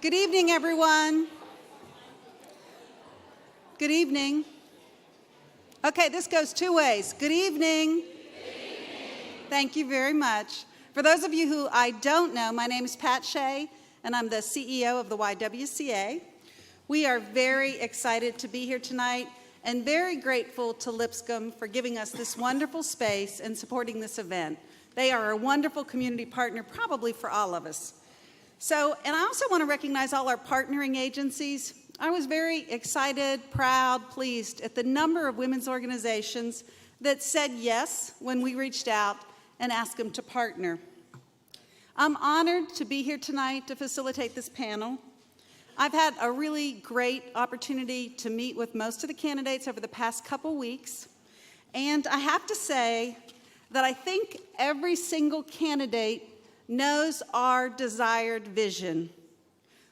Good evening, everyone. Good evening. Okay, this goes two ways. Good evening. Good evening. Thank you very much. For those of you who I don't know, my name is Pat Shea, and I'm the CEO of the YWCA. We are very excited to be here tonight and very grateful to Lipscomb for giving us this wonderful space and supporting this event. They are a wonderful community partner, probably for all of us. And I also want to recognize all our partnering agencies. I was very excited, proud, pleased at the number of women's organizations that said yes when we reached out and asked them to partner. I'm honored to be here tonight to facilitate this panel. I've had a really great opportunity to meet with most of the candidates over the past couple weeks, and I have to say that I think every single candidate knows our desired vision.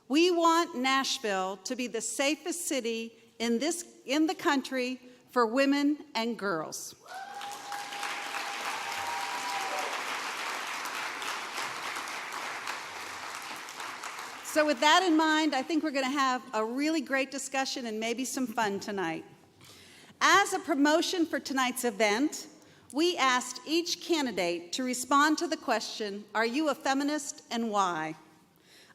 We want Nashville to be the safest city in the country for women and girls. So with that in mind, I think we're going to have a really great discussion and maybe some fun tonight. As a promotion for tonight's event, we asked each candidate to respond to the question, "Are you a feminist and why?"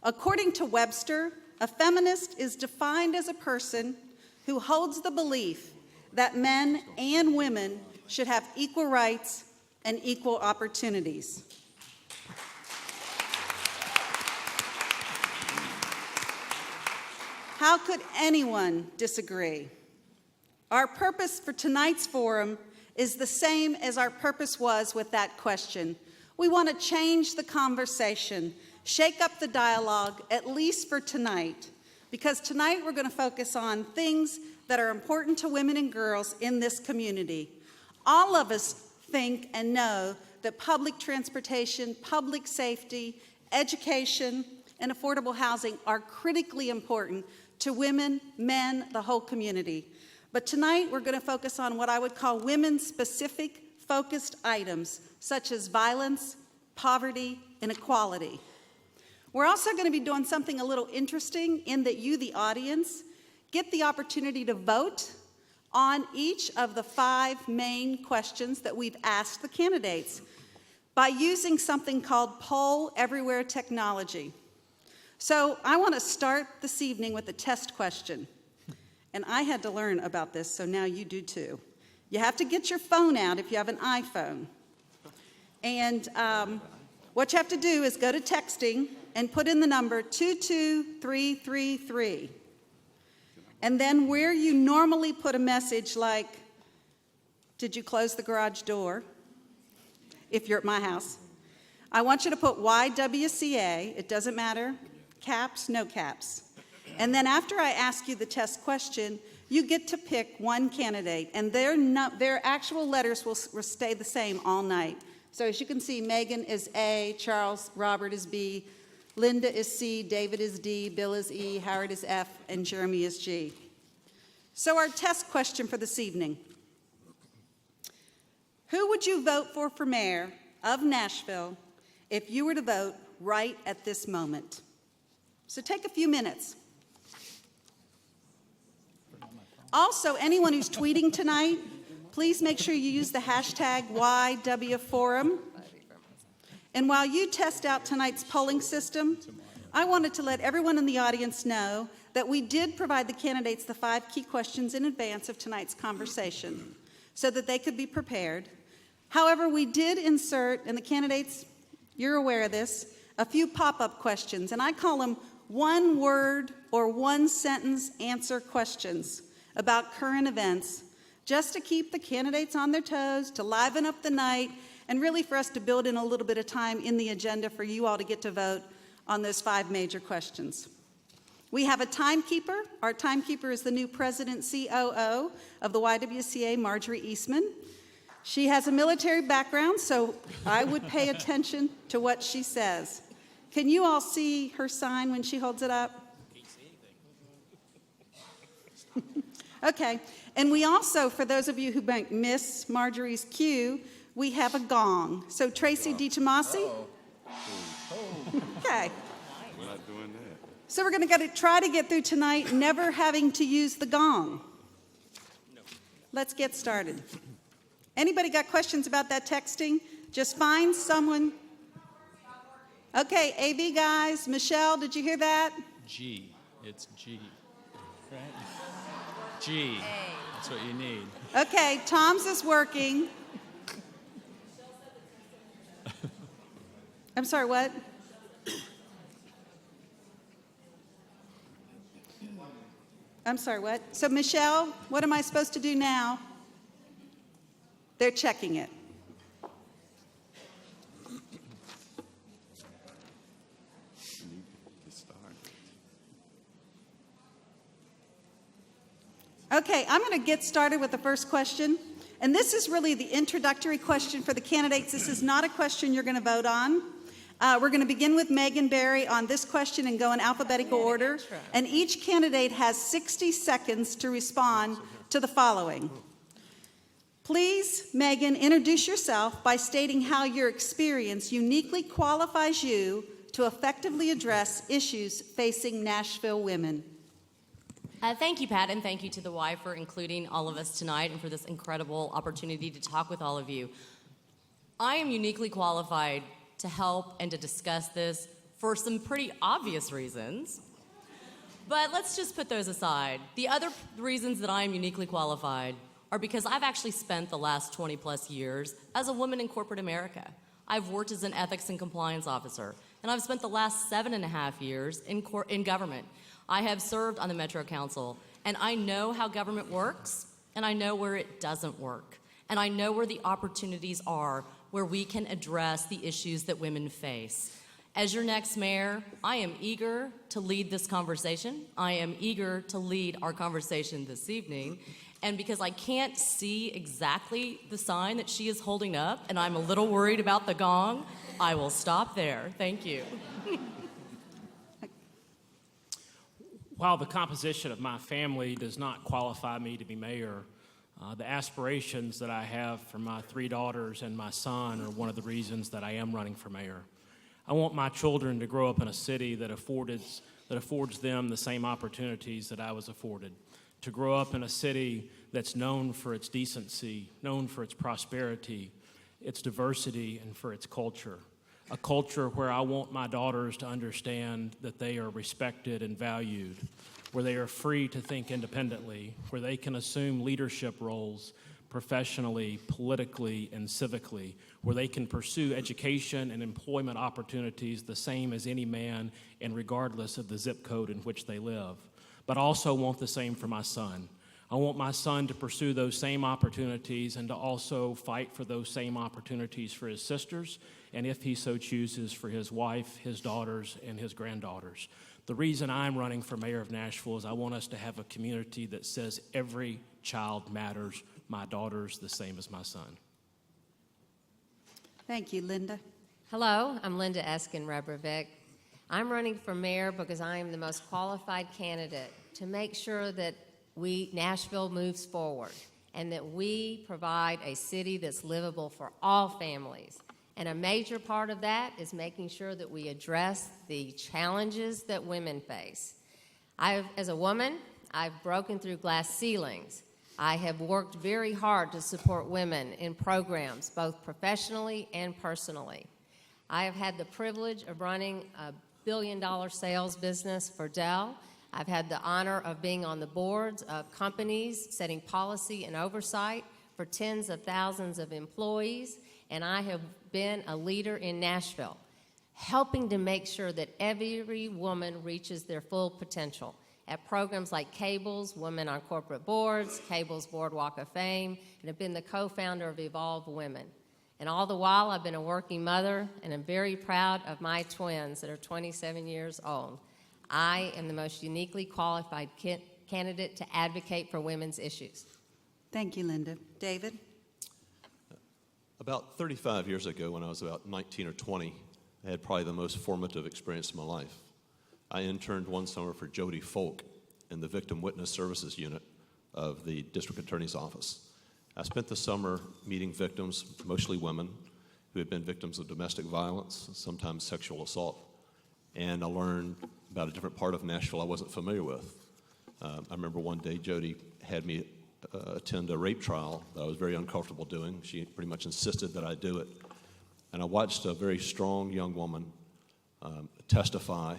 According to Webster, a feminist is defined as a person who holds the belief that men and women should have equal rights and equal opportunities. How could anyone disagree? Our purpose for tonight's forum is the same as our purpose was with that question. We want to change the conversation, shake up the dialogue, at least for tonight, because tonight we're going to focus on things that are important to women and girls in this community. All of us think and know that public transportation, public safety, education, and affordable housing are critically important to women, men, the whole community. But tonight, we're going to focus on what I would call women-specific focused items, such as violence, poverty, and equality. We're also going to be doing something a little interesting in that you, the audience, get the opportunity to vote on each of the 5 main questions that we've asked the candidates by using something called Poll Everywhere technology. So I want to start this evening with a test question. And I had to learn about this, so now you do too. You have to get your phone out if you have an iPhone. And what you have to do is go to texting and put in the number 22333. And then where you normally put a message like, "Did you close the garage door?" if you're at my house, I want you to put YWCA, it doesn't matter, caps, no caps. And then after I ask you the test question, you get to pick one candidate, and their actual letters will stay the same all night. So as you can see, Megan is A, Charles Robert is B, Linda is C, David is D, Bill is E, Howard is F, and Jeremy is G. So our test question for this evening. Who would you vote for mayor of Nashville if you were to vote right at this moment? So take a few minutes. Also, anyone who's tweeting tonight, please make sure you use the hashtag YWForum. And while you test out tonight's polling system, I wanted to let everyone in the audience know that we did provide the candidates the 5 key questions in advance of tonight's conversation so that they could be prepared. However, we did insert, and the candidates, you're aware of this, a few pop-up questions, and I call them one-word or one-sentence answer questions about current events, just to keep the candidates on their toes, to liven up the night, and really for us to build in a little bit of time in the agenda for you all to get to vote on those 5 major questions. We have a timekeeper. Our timekeeper is the new president COO of the YWCA, Marjorie Eastman. She has a military background, so I would pay attention to what she says. Can you all see her sign when she holds it up? Okay, and we also, for those of you who might miss Marjorie's cue, we have a gong. So Tracy DiTomasi. Okay. We're not doing that. So we're going to try to get through tonight never having to use the gong. No. Let's get started. Anybody got questions about that texting? Just find someone. Okay, AV guys. Michelle, did you hear that? G. It's G. Right? G. That's what you need. Okay, Tom's is working. I'm sorry, what? I'm sorry, what? So, Michelle, what am I supposed to do now? They're checking it. Okay, I'm going to get started with the first question. And this is really the introductory question for the candidates. This is not a question you're going to vote on. We're going to begin with Megan Barry on this question and go in alphabetical order. And each candidate has 60 seconds to respond to the following. Please, Megan, introduce yourself by stating how your experience uniquely qualifies you to effectively address issues facing Nashville women. Thank you, Pat, and thank you to the Y for including all of us tonight and for this incredible opportunity to talk with all of you. I am uniquely qualified to help and to discuss this for some pretty obvious reasons, but let's just put those aside. The other reasons that I am uniquely qualified are because I've actually spent the last 20 plus years as a woman in corporate America. I've worked as an ethics and compliance officer, and I've spent the last 7.5 years in government. I have served on the Metro Council, and I know how government works, and I know where it doesn't work, and I know where the opportunities are where we can address the issues that women face. As your next mayor, I am eager to lead this conversation. I am eager to lead our conversation this evening, and because I can't see exactly the sign that she is holding up, and I'm a little worried about the gong, I will stop there. Thank you. While the composition of my family does not qualify me to be mayor, the aspirations that I have for my 3 daughters and my son are one of the reasons that I am running for mayor. I want my children to grow up in a city that affords them the same opportunities that I was afforded, to grow up in a city that's known for its decency, known for its prosperity, its diversity, and for its culture. A culture where I want my daughters to understand that they are respected and valued, where they are free to think independently, where they can assume leadership roles professionally, politically, and civically, where they can pursue education and employment opportunities the same as any man and regardless of the zip code in which they live. But I also want the same for my son. I want my son to pursue those same opportunities and to also fight for those same opportunities for his sisters, and if he so chooses, for his wife, his daughters, and his granddaughters. The reason I'm running for mayor of Nashville is I want us to have a community that says every child matters, my daughters the same as my son. Thank you, Linda. Hello, I'm Linda Eskin-Rebrovic. I'm running for mayor because I am the most qualified candidate to make sure that Nashville moves forward and that we provide a city that's livable for all families. And a major part of that is making sure that we address the challenges that women face. As a woman, I've broken through glass ceilings. I have worked very hard to support women in programs, both professionally and personally. I have had the privilege of running a billion-dollar sales business for Dell. I've had the honor of being on the boards of companies, setting policy and oversight for tens of thousands of employees, and I have been a leader in Nashville, helping to make sure that every woman reaches their full potential at programs like Cable's Women on Corporate Boards, Cable's Boardwalk of Fame, and have been the co-founder of Evolve Women. And all the while, I've been a working mother, and I'm very proud of my twins that are 27 years old. I am the most uniquely qualified candidate to advocate for women's issues. Thank you, Linda. David? About 35 years ago, when I was about 19 or 20, I had probably the most formative experience of my life. I interned one summer for Jody Folk in the Victim Witness Services Unit of the District Attorney's Office. I spent the summer meeting victims, mostly women, who had been victims of domestic violence, sometimes sexual assault. And I learned about a different part of Nashville I wasn't familiar with. I remember one day Jody had me attend a rape trial that I was very uncomfortable doing. She pretty much insisted that I do it. And I watched a very strong young woman testify,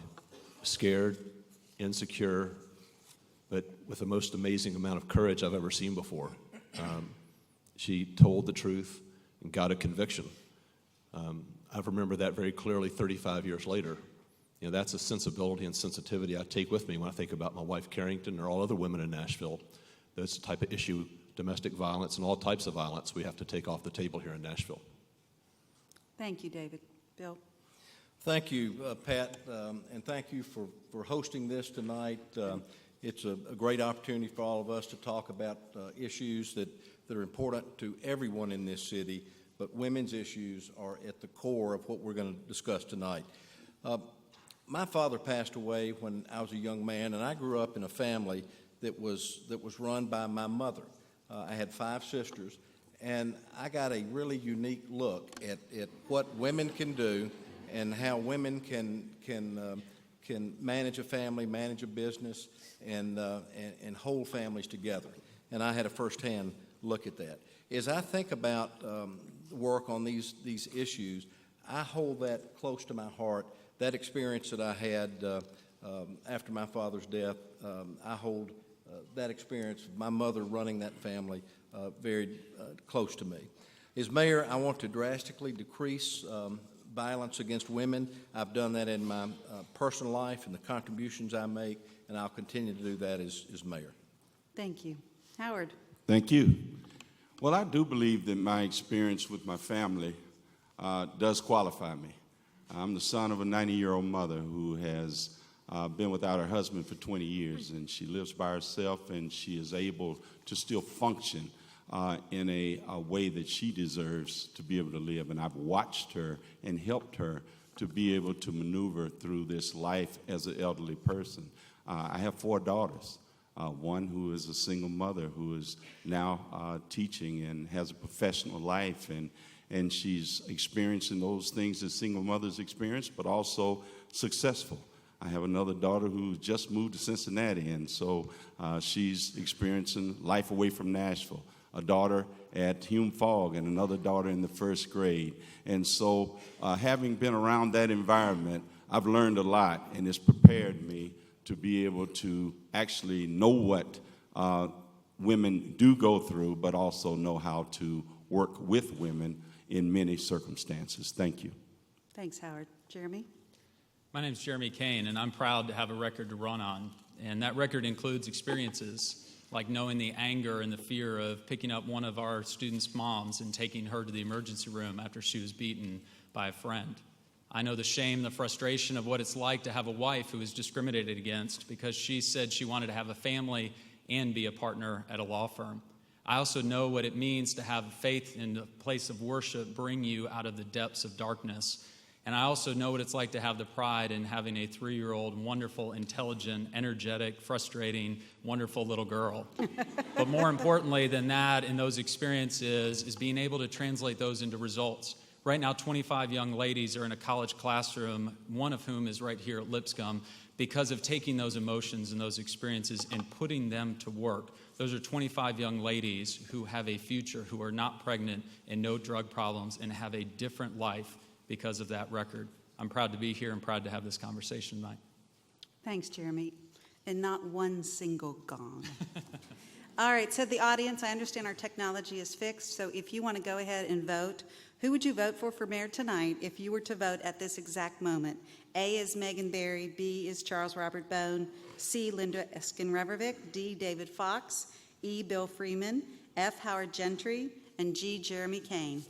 scared, insecure, but with the most amazing amount of courage I've ever seen before. She told the truth and got a conviction. I remember that very clearly 35 years later. You know, that's a sensibility and sensitivity I take with me when I think about my wife Carrington or all other women in Nashville. That's the type of issue, domestic violence and all types of violence, we have to take off the table here in Nashville. Thank you, David. Bill? Thank you, Pat, and thank you for hosting this tonight. It's a great opportunity for all of us to talk about issues that are important to everyone in this city, but women's issues are at the core of what we're going to discuss tonight. My father passed away when I was a young man, and I grew up in a family that was run by my mother. I had 5 sisters, and I got a really unique look at what women can do and how women can manage a family, manage a business, and hold families together. And I had a firsthand look at that. As I think about work on these issues, I hold that close to my heart. That experience that I had after my father's death, I hold that experience of my mother running that family very close to me. As mayor, I want to drastically decrease violence against women. I've done that in my personal life and the contributions I make, and I'll continue to do that as mayor. Thank you. Howard? Thank you. Well, I do believe that my experience with my family does qualify me. I'm the son of a 90-year-old mother who has been without her husband for 20 years, and she lives by herself, and she is able to still function in a way that she deserves to be able to live. And I've watched her and helped her to be able to maneuver through this life as an elderly person. I have 4 daughters. One who is a single mother who is now teaching and has a professional life, and she's experiencing those things that single mothers experience, but also successful. I have another daughter who just moved to Cincinnati, and so she's experiencing life away from Nashville. A daughter at Hume Fogg and another daughter in the 1st grade. And so having been around that environment, I've learned a lot, and it's prepared me to be able to actually know what women do go through, but also know how to work with women in many circumstances. Thank you. Thanks, Howard. Jeremy? My name's Jeremy Kane, and I'm proud to have a record to run on. And that record includes experiences like knowing the anger and the fear of picking up one of our students' moms and taking her to the emergency room after she was beaten by a friend. I know the shame, the frustration of what it's like to have a wife who was discriminated against because she said she wanted to have a family and be a partner at a law firm. I also know what it means to have faith in a place of worship bring you out of the depths of darkness. And I also know what it's like to have the pride in having a 3-year-old, wonderful, intelligent, energetic, frustrating, wonderful little girl. But more importantly than that, in those experiences, is being able to translate those into results. Right now, 25 young ladies are in a college classroom, one of whom is right here at Lipscomb, because of taking those emotions and those experiences and putting them to work. Those are 25 young ladies who have a future, who are not pregnant and no drug problems and have a different life because of that record. I'm proud to be here and proud to have this conversation tonight. Thanks, Jeremy. And not one single gong. All right, so the audience, I understand our technology is fixed, so if you want to go ahead and vote, who would you vote for mayor tonight if you were to vote at this exact moment? A is Megan Berry, B is Charles Robert Bone, C, Linda Eskin-Revervick, D, David Fox, E, Bill Freeman, F, Howard Gentry, and G, Jeremy Kane.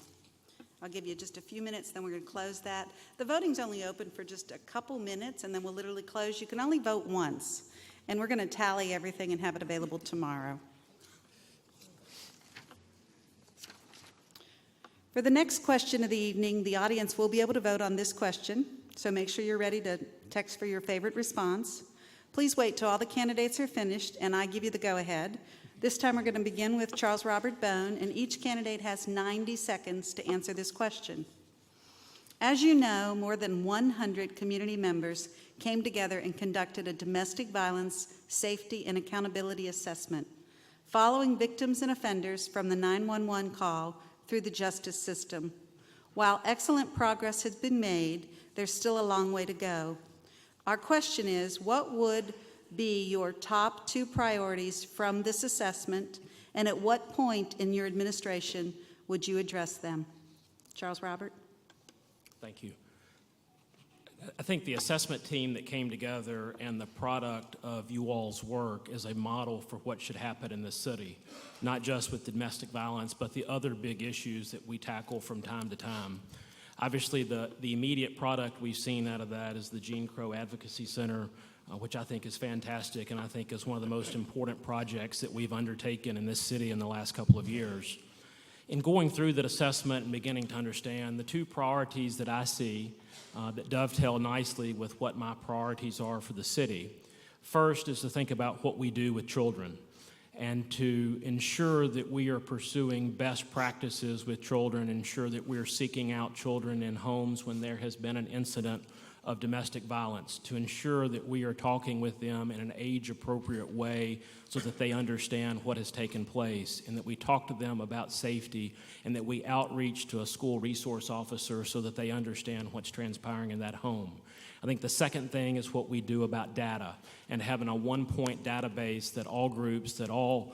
I'll give you just a few minutes, then we're going to close that. The voting's only open for just a couple minutes, and then we'll literally close. You can only vote once, and we're going to tally everything and have it available tomorrow. For the next question of the evening, the audience will be able to vote on this question, so make sure you're ready to text for your favorite response. Please wait till all the candidates are finished, and I give you the go-ahead. This time we're going to begin with Charles Robert Bone, and each candidate has 90 seconds to answer this question. As you know, more than 100 community members came together and conducted a domestic violence safety and accountability assessment, following victims and offenders from the 911 call through the justice system. While excellent progress has been made, there's still a long way to go. Our question is, what would be your top 2 priorities from this assessment, and at what point in your administration would you address them? Charles Robert? Thank you. I think the assessment team that came together and the product of you all's work is a model for what should happen in this city, not just with domestic violence, but the other big issues that we tackle from time to time. Obviously, the immediate product we've seen out of that is the Gene Crow Advocacy Center, which I think is fantastic, and I think is one of the most important projects that we've undertaken in this city in the last couple of years. In going through that assessment and beginning to understand, the 2 priorities that I see that dovetail nicely with what my priorities are for the city. First is to think about what we do with children and to ensure that we are pursuing best practices with children, ensure that we're seeking out children in homes when there has been an incident of domestic violence, to ensure that we are talking with them in an age-appropriate way so that they understand what has taken place, and that we talk to them about safety, and that we outreach to a school resource officer so that they understand what's transpiring in that home. I think the second thing is what we do about data, and having a one-point database that all groups, that all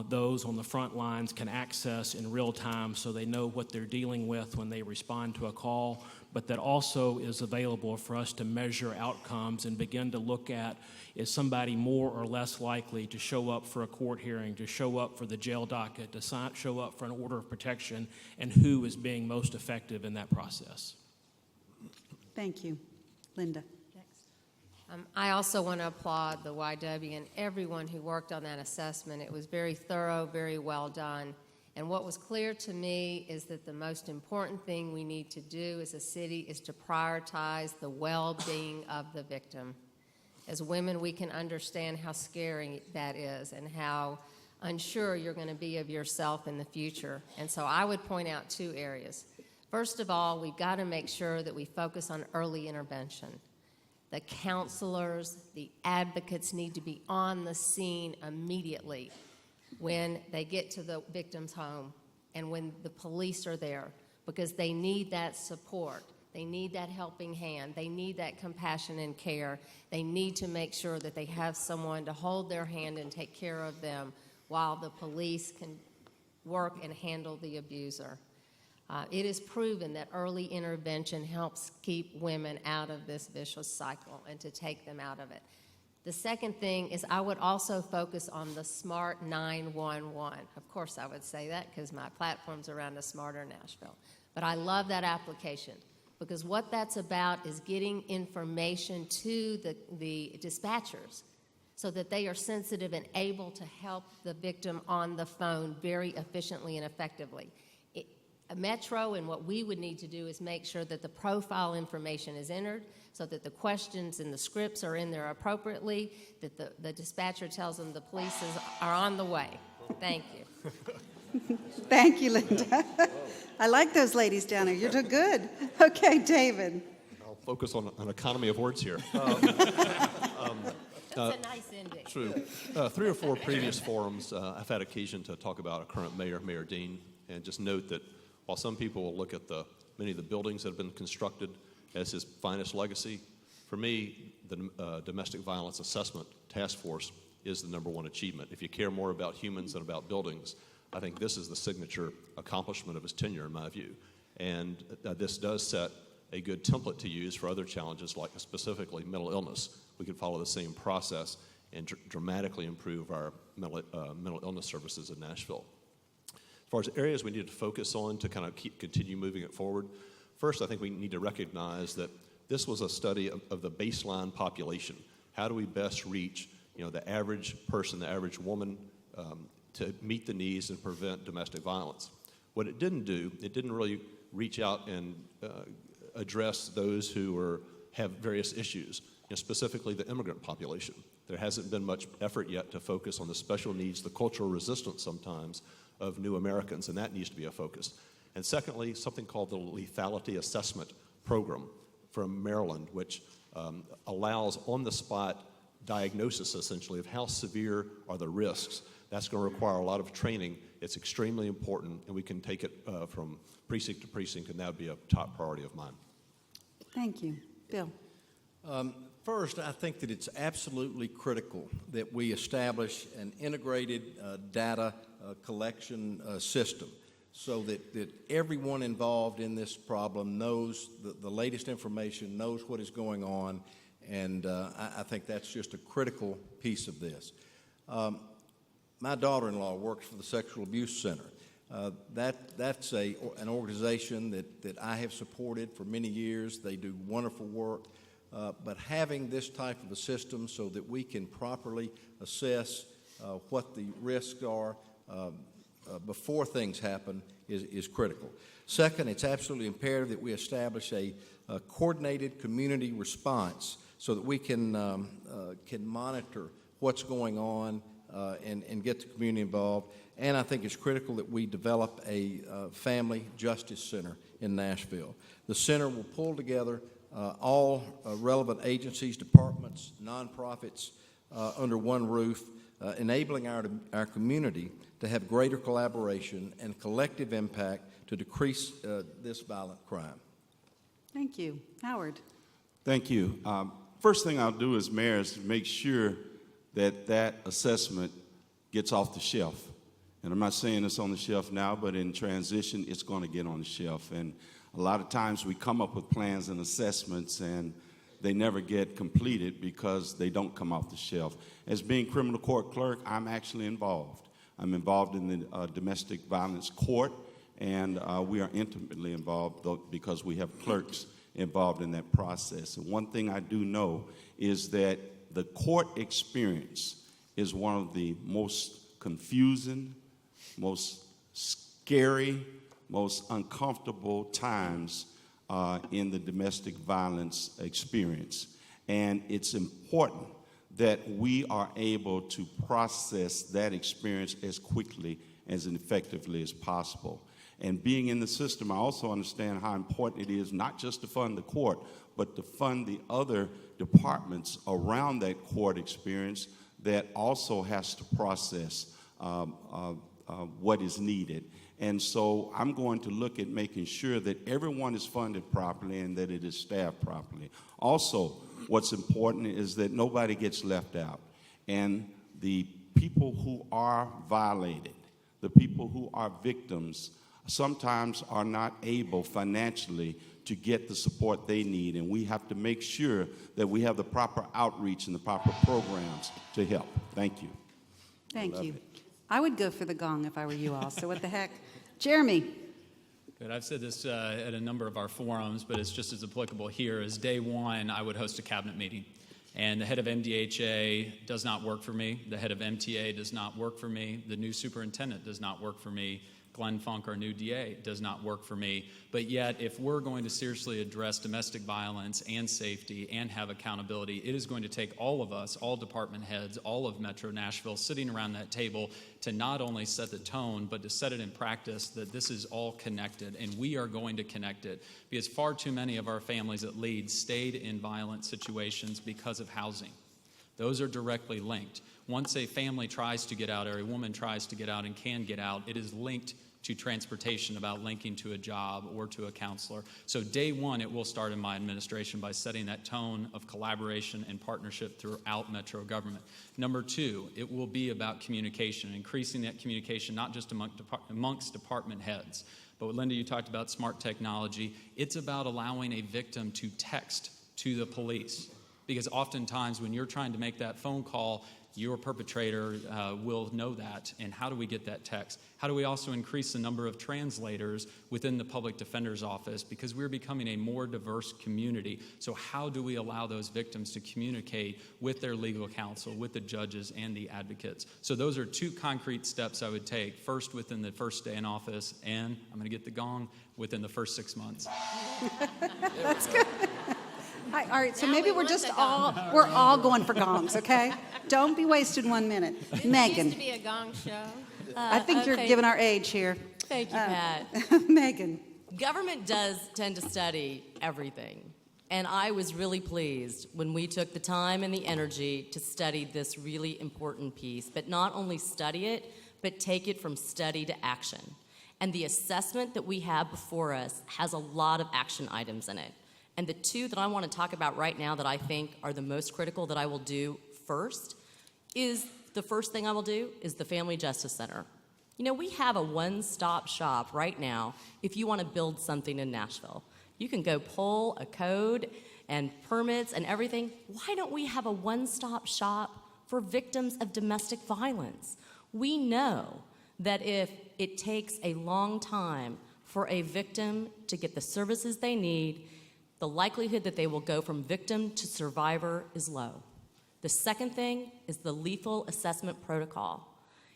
those on the front lines can access in real time so they know what they're dealing with when they respond to a call, but that also is available for us to measure outcomes and begin to look at, is somebody more or less likely to show up for a court hearing, to show up for the jail docket, to show up for an order of protection, and who is being most effective in that process. Thank you. Linda? I also want to applaud the YW and everyone who worked on that assessment. It was very thorough, very well done. And what was clear to me is that the most important thing we need to do as a city is to prioritize the well-being of the victim. As women, we can understand how scary that is and how unsure you're going to be of yourself in the future. And so I would point out 2 areas. First of all, we've got to make sure that we focus on early intervention. The counselors, the advocates need to be on the scene immediately when they get to the victim's home and when the police are there, because they need that support. They need that helping hand. They need that compassion and care. They need to make sure that they have someone to hold their hand and take care of them while the police can work and handle the abuser. It is proven that early intervention helps keep women out of this vicious cycle and to take them out of it. The second thing is I would also focus on the smart 911. Of course I would say that because my platform's around a smarter Nashville. But I love that application because what that's about is getting information to the dispatchers so that they are sensitive and able to help the victim on the phone very efficiently and effectively. Metro and what we would need to do is make sure that the profile information is entered so that the questions and the scripts are in there appropriately, that the dispatcher tells them the police are on the way. Thank you. Thank you, Linda. I like those ladies down there. You're doing good. Okay, David. I'll focus on an economy of words here. That's a nice ending. True. 3 or 4 previous forums, I've had occasion to talk about a current mayor, Mayor Dean, and just note that while some people will look at many of the buildings that have been constructed as his finest legacy, for me, the Domestic Violence Assessment Task Force is the #1 achievement. If you care more about humans than about buildings, I think this is the signature accomplishment of his tenure, in my view. And this does set a good template to use for other challenges, like specifically mental illness. We could follow the same process and dramatically improve our mental illness services in Nashville. As far as areas we need to focus on to kind of continue moving it forward, first, I think we need to recognize that this was a study of the baseline population. How do we best reach, the average person, the average woman, to meet the needs and prevent domestic violence? What it didn't do, it didn't really reach out and address those who have various issues, specifically the immigrant population. There hasn't been much effort yet to focus on the special needs, the cultural resistance sometimes of new Americans, and that needs to be a focus. And secondly, something called the lethality assessment program from Maryland, which allows on-the-spot diagnosis, essentially, of how severe are the risks. That's going to require a lot of training. It's extremely important, and we can take it from precinct to precinct, and that would be a top priority of mine. Thank you. Bill? First, I think that it's absolutely critical that we establish an integrated data collection system so that everyone involved in this problem knows the latest information, knows what is going on, and I think that's just a critical piece of this. My daughter-in-law works for the Sexual Abuse Center. That's an organization that I have supported for many years. They do wonderful work. But having this type of a system so that we can properly assess what the risks are before things happen is critical. Second, it's absolutely imperative that we establish a coordinated community response so that we can monitor what's going on and get the community involved. And I think it's critical that we develop a family justice center in Nashville. The center will pull together all relevant agencies, departments, nonprofits under one roof, enabling our community to have greater collaboration and collective impact to decrease this violent crime. Thank you. Howard? Thank you. First thing I'll do as mayor is to make sure that assessment gets off the shelf. And I'm not saying it's on the shelf now, but in transition, it's going to get on the shelf. And a lot of times we come up with plans and assessments and they never get completed because they don't come off the shelf. As being criminal court clerk, I'm actually involved. I'm involved in the domestic violence court, and we are intimately involved because we have clerks involved in that process. And one thing I do know is that the court experience is one of the most confusing, most scary, most uncomfortable times in the domestic violence experience. And it's important that we are able to process that experience as quickly as effectively as possible. And being in the system, I also understand how important it is not just to fund the court, but to fund the other departments around that court experience that also has to process what is needed. And so I'm going to look at making sure that everyone is funded properly and that it is staffed properly. Also, what's important is that nobody gets left out. And the people who are violated, the people who are victims, sometimes are not able financially to get the support they need. And we have to make sure that we have the proper outreach and the proper programs to help. Thank you. Thank you. I would go for the gong if I were you all, so what the heck. Jeremy? Good. I've said this at a number of our forums, but it's just as applicable here. As day one, I would host a cabinet meeting. And the head of MDHA does not work for me. The head of MTA does not work for me. The new superintendent does not work for me. Glenn Funk, our new DA, does not work for me. But yet, if we're going to seriously address domestic violence and safety and have accountability, it is going to take all of us, all department heads, all of Metro Nashville, sitting around that table to not only set the tone, but to set it in practice that this is all connected, and we are going to connect it. Because far too many of our families at Leeds stayed in violent situations because of housing. Those are directly linked. Once a family tries to get out or a woman tries to get out and can get out, it is linked to transportation, about linking to a job or to a counselor. So day one, it will start in my administration by setting that tone of collaboration and partnership throughout Metro government. Number two, it will be about communication, increasing that communication not just amongst department heads, but what Linda, you talked about smart technology. It's about allowing a victim to text to the police. Because oftentimes when you're trying to make that phone call, your perpetrator will know that. And how do we get that text? How do we also increase the number of translators within the public defender's office? Because we're becoming a more diverse community. So how do we allow those victims to communicate with their legal counsel, with the judges and the advocates? So those are two concrete steps I would take. First, within the first day in office, and I'm going to get the gong, within the first 6 months. That's good. All right, so Now maybe we we're want just the all, gong. we're all going for gongs, okay? Don't be wasting 1 minute. It Megan, used to be a gong show. I think you're okay. giving our age here. Thank you, Pat. Megan. Government does tend to study everything. And I was really pleased when we took the time and the energy to study this really important piece, but not only study it, but take it from study to action. And the assessment that we have before us has a lot of action items in it. And the two that I want to talk about right now that I think are the most critical that I will do first is the first thing I will do is the Family Justice Center. You know, we have a one-stop shop right now if you want to build something in Nashville. You can go pull a code and permits and everything. Why don't we have a one-stop shop for victims of domestic violence? We know that if it takes a long time for a victim to get the services they need, the likelihood that they will go from victim to survivor is low. The second thing is the lethal assessment protocol.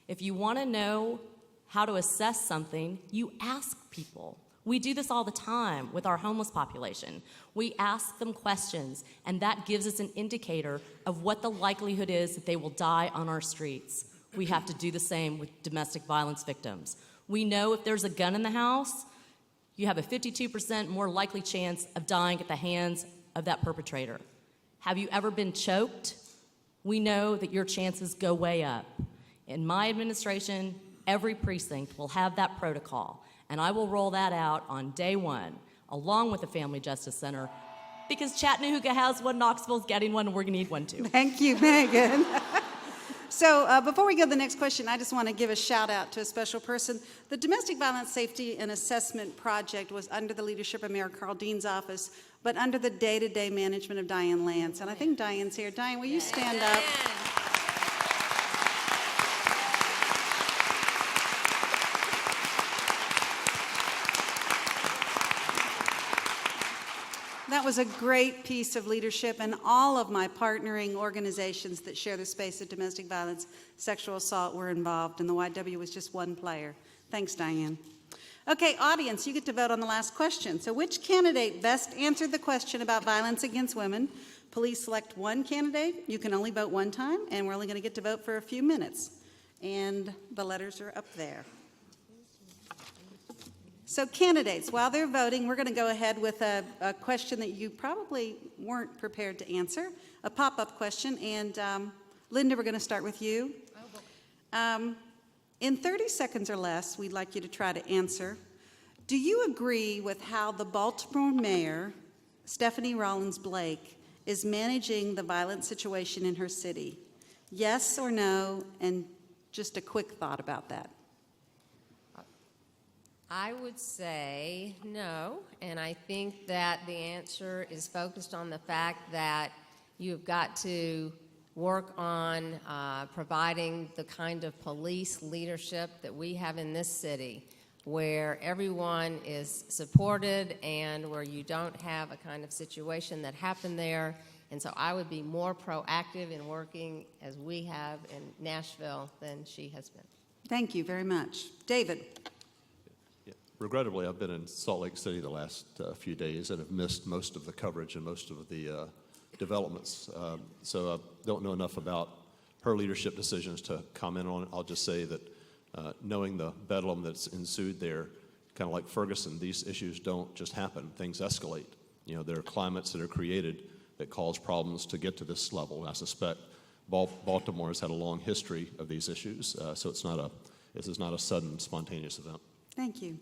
If you want to know how to assess something, you ask people. We do this all the time with our homeless population. We ask them questions, and that gives us an indicator of what the likelihood is that they will die on our streets. We have to do the same with domestic violence victims. We know if there's a gun in the house, you have a 52% more likely chance of dying at the hands of that perpetrator. Have you ever been choked? We know that your chances go way up. In my administration, every precinct will have that protocol, and I will roll that out on day one, along with the Family Justice Center, because Chattanooga has one, Knoxville's getting one, and we're gonna need one too. Thank you, Megan. So before we go to the next question, I just want to give a shout out to a special person. The Domestic Violence Safety and Assessment Project was under the leadership of Mayor Carl Dean's office, but under the day-to-day management of Diane Lance. And I think Diane's here. Diane, will you stand up? That was a great piece of leadership, and all of my partnering organizations that share the space of domestic violence, sexual assault were involved, and the YW was just one player. Thanks, Diane. Okay, audience, you get to vote on the last question. So which candidate best answered the question about violence against women? Please select one candidate. You can only vote one time, and we're only going to get to vote for a few minutes. And the letters are up there. So candidates, while they're voting, we're going to go ahead with a question that you probably weren't prepared to answer, a pop-up question. And Linda, we're going to start with you. In 30 seconds or less, we'd like you to try to answer. Do you agree with how the Baltimore mayor, Stephanie Rollins Blake, is managing the violent situation in her city? Yes or no? And just a quick thought about that. I would say no, and I think that the answer is focused on the fact that you've got to work on providing the kind of police leadership that we have in this city, where everyone is supported and where you don't have a kind of situation that happened there. And so I would be more proactive in working as we have in Nashville than she has been. Thank you very much. David. Regrettably, I've been in Salt Lake City the last few days and have missed most of the coverage and most of the developments. So I don't know enough about her leadership decisions to comment on it. I'll just say that knowing the bedlam that's ensued there, kind of like Ferguson, these issues don't just happen. Things escalate. You know, there are climates that are created that cause problems to get to this level. And I suspect Baltimore has had a long history of these issues, so this is not a sudden, spontaneous event. Thank you.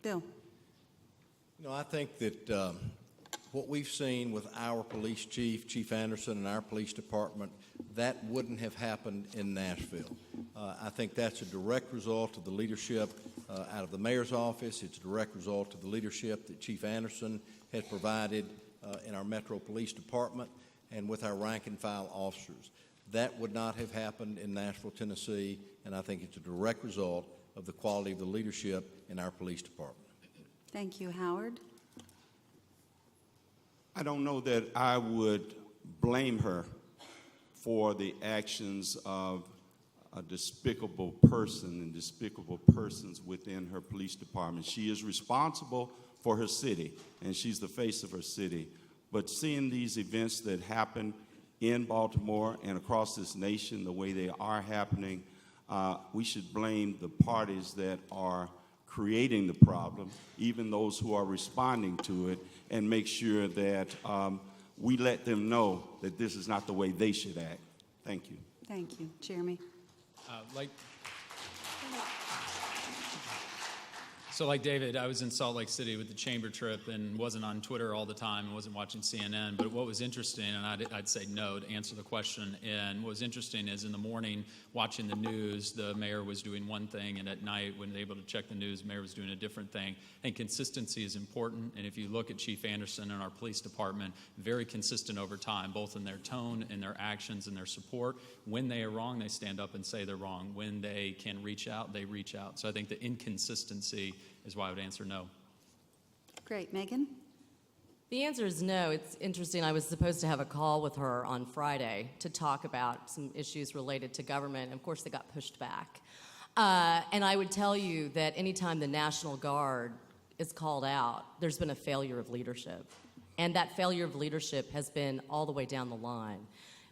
Bill. You know, I think that what we've seen with our police chief, Chief Anderson, and our police department, that wouldn't have happened in Nashville. I think that's a direct result of the leadership out of the mayor's office. It's a direct result of the leadership that Chief Anderson has provided in our Metro Police Department and with our rank and file officers. That would not have happened in Nashville, Tennessee, and I think it's a direct result of the quality of the leadership in our police department. Thank you, Howard. I don't know that I would blame her for the actions of a despicable person and despicable persons within her police department. She is responsible for her city, and she's the face of her city. But seeing these events that happen in Baltimore and across this nation the way they are happening, we should blame the parties that are creating the problem, even those who are responding to it, and make sure that we let them know that this is not the way they should act. Thank you. Thank you. Jeremy? Like David, I was in Salt Lake City with the chamber trip and wasn't on Twitter all the time and wasn't watching CNN. But what was interesting, and I'd say no to answer the question, and what was interesting is in the morning watching the news, the mayor was doing one thing, and at night when they're able to check the news, the mayor was doing a different thing. And consistency is important. And if you look at Chief Anderson and our police department, very consistent over time, both in their tone and their actions and their support. When they are wrong, they stand up and say they're wrong. When they can reach out, they reach out. So I think the inconsistency is why I would answer no. Great. Megan? The answer is no. It's interesting. I was supposed to have a call with her on Friday to talk about some issues related to government. Of course, they got pushed back. And I would tell you that anytime the National Guard is called out, there's been a failure of leadership. And that failure of leadership has been all the way down the line.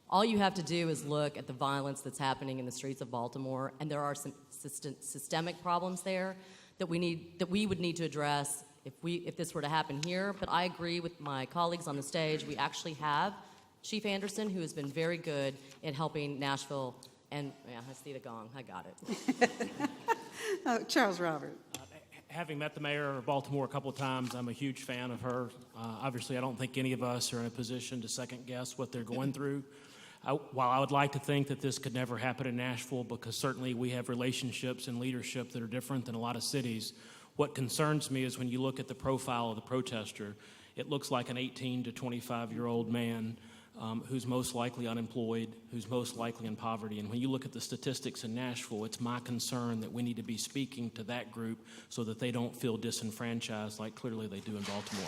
All you have to do is look at the violence that's happening in the streets of Baltimore, and there are some systemic problems there that we would need to address if this were to happen here. But I agree with my colleagues on the stage. We actually have Chief Anderson, who has been very good at helping Nashville. And yeah, I see the gong. I got it. Charles Robert. Having met the mayor of Baltimore a couple of times, I'm a huge fan of her. Obviously, I don't think any of us are in a position to second guess what they're going through. While I would like to think that this could never happen in Nashville, because certainly we have relationships and leadership that are different than a lot of cities, what concerns me is when you look at the profile of the protester, it looks like an 18 to 25-year-old man who's most likely unemployed, who's most likely in poverty. And when you look at the statistics in Nashville, it's my concern that we need to be speaking to that group so that they don't feel disenfranchised like clearly they do in Baltimore.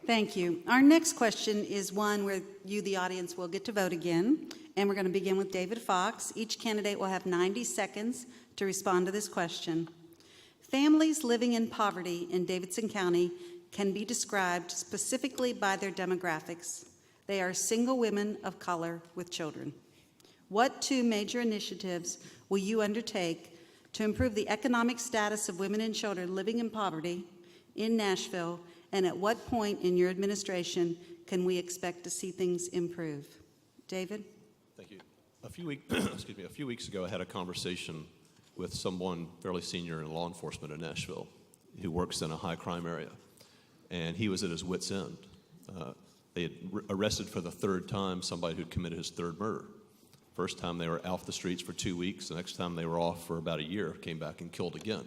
Thank you. Our next question is one where you, the audience, will get to vote again. And we're going to begin with David Fox. Each candidate will have 90 seconds to respond to this question. Families living in poverty in Davidson County can be described specifically by their demographics. They are single women of color with children. What two major initiatives will you undertake to improve the economic status of women and children living in poverty in Nashville? And at what point in your administration can we expect to see things improve? David? Thank you. A few weeks ago, I had a conversation with someone fairly senior in law enforcement in Nashville who works in a high crime area. And he was at his wit's end. They had arrested for the third time somebody who'd committed his third murder. First time they were off the streets for 2 weeks. The next time they were off for about a year, came back and killed again.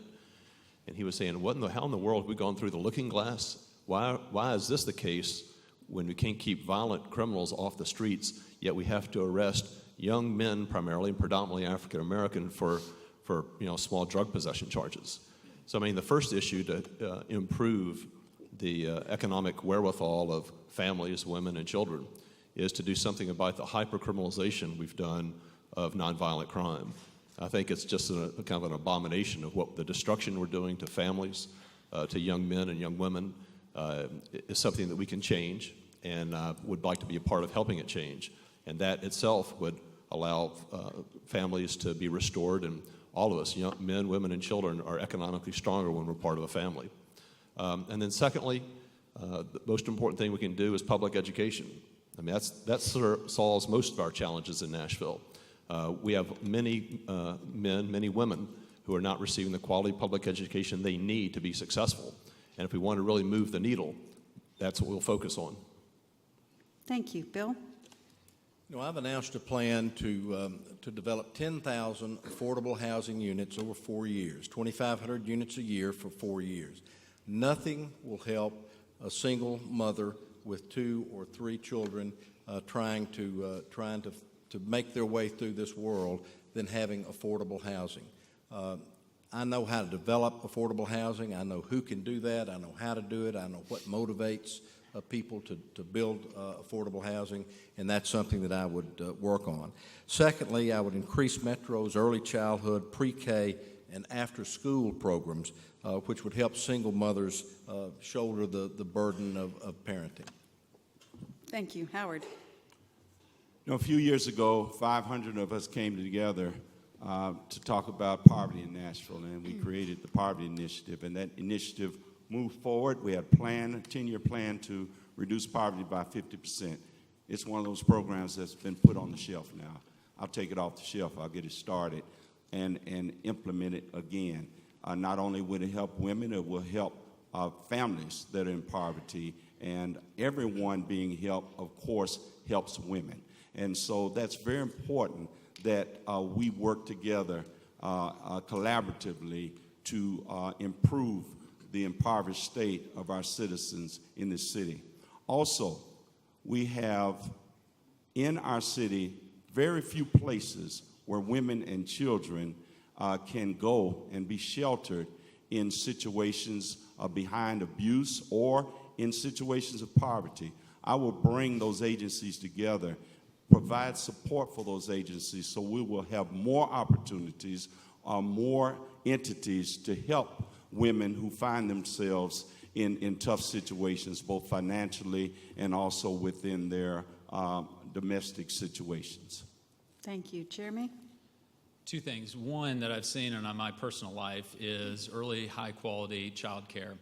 And he was saying, how in the world have we gone through the looking glass? Why is this the case when we can't keep violent criminals off the streets, yet we have to arrest young men, primarily and predominantly African American, for small drug possession charges? So, the first issue to improve the economic wherewithal of families, women, and children is to do something about the hypercriminalization we've done of nonviolent crime. I think it's just a kind of an abomination of what the destruction we're doing to families, to young men and young women, is something that we can change and would like to be a part of helping it change. And that itself would allow families to be restored, and all of us, young men, women, and children, are economically stronger when we're part of a family. And then secondly, the most important thing we can do is public education. That solves most of our challenges in Nashville. We have many men, many women who are not receiving the quality public education they need to be successful. And if we want to really move the needle, that's what we'll focus on. Thank you. Bill? I've announced a plan to develop 10,000 affordable housing units over 4 years, 2,500 units a year for 4 years. Nothing will help a single mother with 2 or 3 children trying to make their way through this world than having affordable housing. I know how to develop affordable housing. I know who can do that. I know how to do it. I know what motivates people to build affordable housing, and that's something that I would work on. Secondly, I would increase Metro's early childhood, pre-K, and after-school programs, which would help single mothers shoulder the burden of parenting. Thank you. Howard? You know, a few years ago, 500 of us came together to talk about poverty in Nashville, and we created the Poverty Initiative, and that initiative moved forward. We had a 10-year plan to reduce poverty by 50%. It's one of those programs that's been put on the shelf now. I'll take it off the shelf, I'll get it started, and implement it again. Not only will it help women, it will help families that are in poverty, and everyone being helped, of course, helps women. And so that's very important that we work together collaboratively to improve the impoverished state of our citizens in this city. Also, we have in our city very few places where women and children can go and be sheltered in situations behind abuse or in situations of poverty. I will bring those agencies together, provide support for those agencies so we will have more opportunities, more entities to help women who find themselves in tough situations, both financially and also within their domestic situations. Thank you. Jeremy? Two things. One that I've seen in my personal life is early high-quality child care.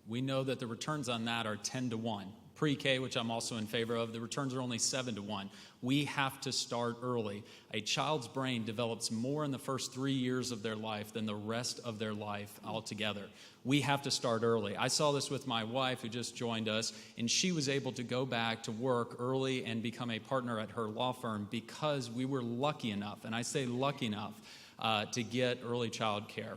We know that the returns on that are 10 to 1. Pre-K, which I'm also in favor of, the returns are only 7 to 1. We have to start early. A child's brain develops more in the first 3 years of their life than the rest of their life altogether. We have to start early. I saw this with my wife who just joined us, and she was able to go back to work early and become a partner at her law firm because we were lucky enough, and I say lucky enough, to get early child care.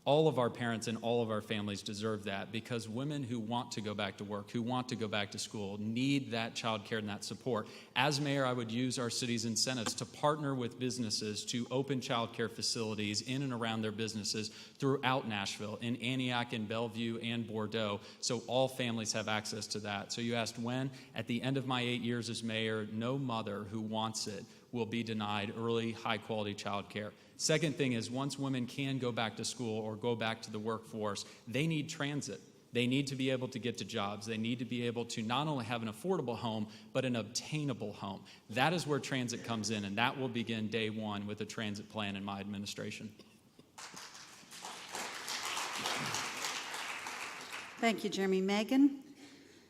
All of our parents and all of our families deserve that because women who want to go back to work, who want to go back to school, need that child care and that support. As mayor, I would use our city's incentives to partner with businesses to open child care facilities in and around their businesses throughout Nashville, in Antioch, in Bellevue, and Bordeaux, so all families have access to that. So you asked when? At the end of my 8 years as mayor, no mother who wants it will be denied early, high-quality child care. Second thing is once women can go back to school or go back to the workforce, they need transit. They need to be able to get to jobs. They need to be able to not only have an affordable home, but an obtainable home. That is where transit comes in, and that will begin day one with a transit plan in my administration. Thank you, Jeremy. Megan?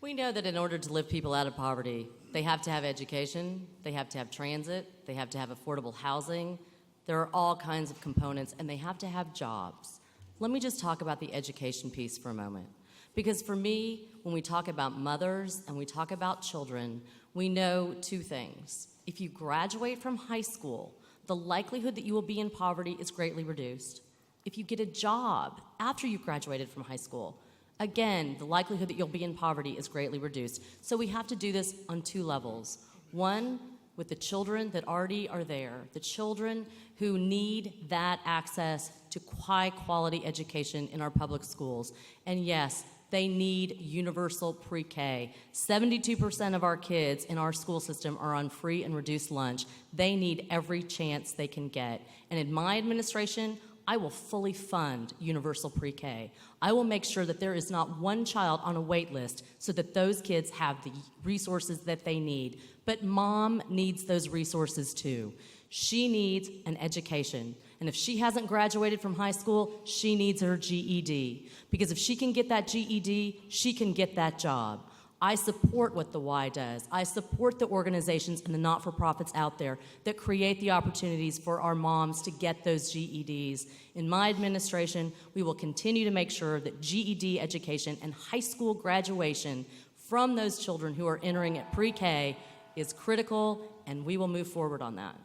We know that in order to lift people out of poverty, they have to have education, they have to have transit, they have to have affordable housing. There are all kinds of components, and they have to have jobs. Let me just talk about the education piece for a moment. Because for me, when we talk about mothers and we talk about children, we know two things. If you graduate from high school, the likelihood that you will be in poverty is greatly reduced. If you get a job after you've graduated from high school, again, the likelihood that you'll be in poverty is greatly reduced. So we have to do this on two levels. One, with the children that already are there, the children who need that access to high-quality education in our public schools. And yes, they need universal pre-K. 72% of our kids in our school system are on free and reduced lunch. They need every chance they can get. And in my administration, I will fully fund universal pre-K. I will make sure that there is not one child on a wait list so that those kids have the resources that they need. But mom needs those resources too. She needs an education. And if she hasn't graduated from high school, she needs her GED. Because if she can get that GED, she can get that job. I support what the Y does. I support the organizations and the not-for-profits out there that create the opportunities for our moms to get those GEDs. In my administration, we will continue to make sure that GED education and high school graduation from those children who are entering at pre-K is critical, and we will move forward on that.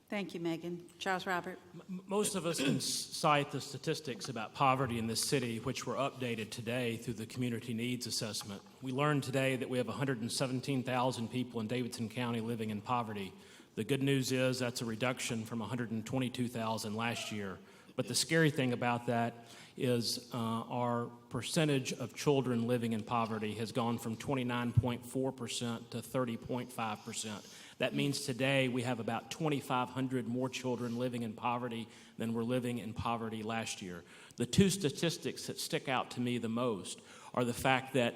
Thank you, Megan. Charles Robert? Most of us can cite the statistics about poverty in this city, which were updated today through the Community Needs Assessment. We learned today that we have 117,000 people in Davidson County living in poverty. The good news is that's a reduction from 122,000 last year. But the scary thing about that is our percentage of children living in poverty has gone from 29.4% to 30.5%. That means today we have about 2,500 more children living in poverty than were living in poverty last year. The two statistics that stick out to me the most are the fact that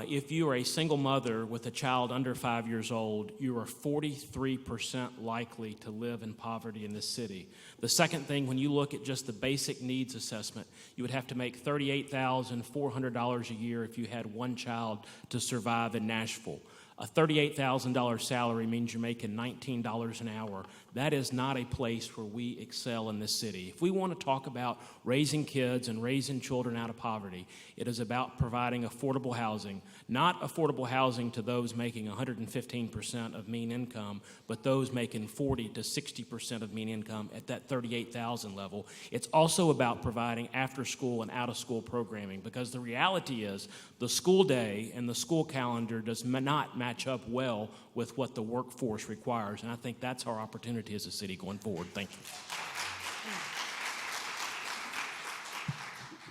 if you are a single mother with a child under 5 years old, you are 43% likely to live in poverty in this city. The second thing, when you look at just the basic needs assessment, you would have to make $38,400 a year if you had one child to survive in Nashville. A $38,000 salary means you're making $19 an hour. That is not a place where we excel in this city. If we want to talk about raising kids and raising children out of poverty, it is about providing affordable housing, not affordable housing to those making 115% of mean income, but those making 40 to 60% of mean income at that $38,000 level. It's also about providing after-school and out-of-school programming, because the reality is the school day and the school calendar does not match up well with what the workforce requires, and I think that's our opportunity as a city going forward. Thank you.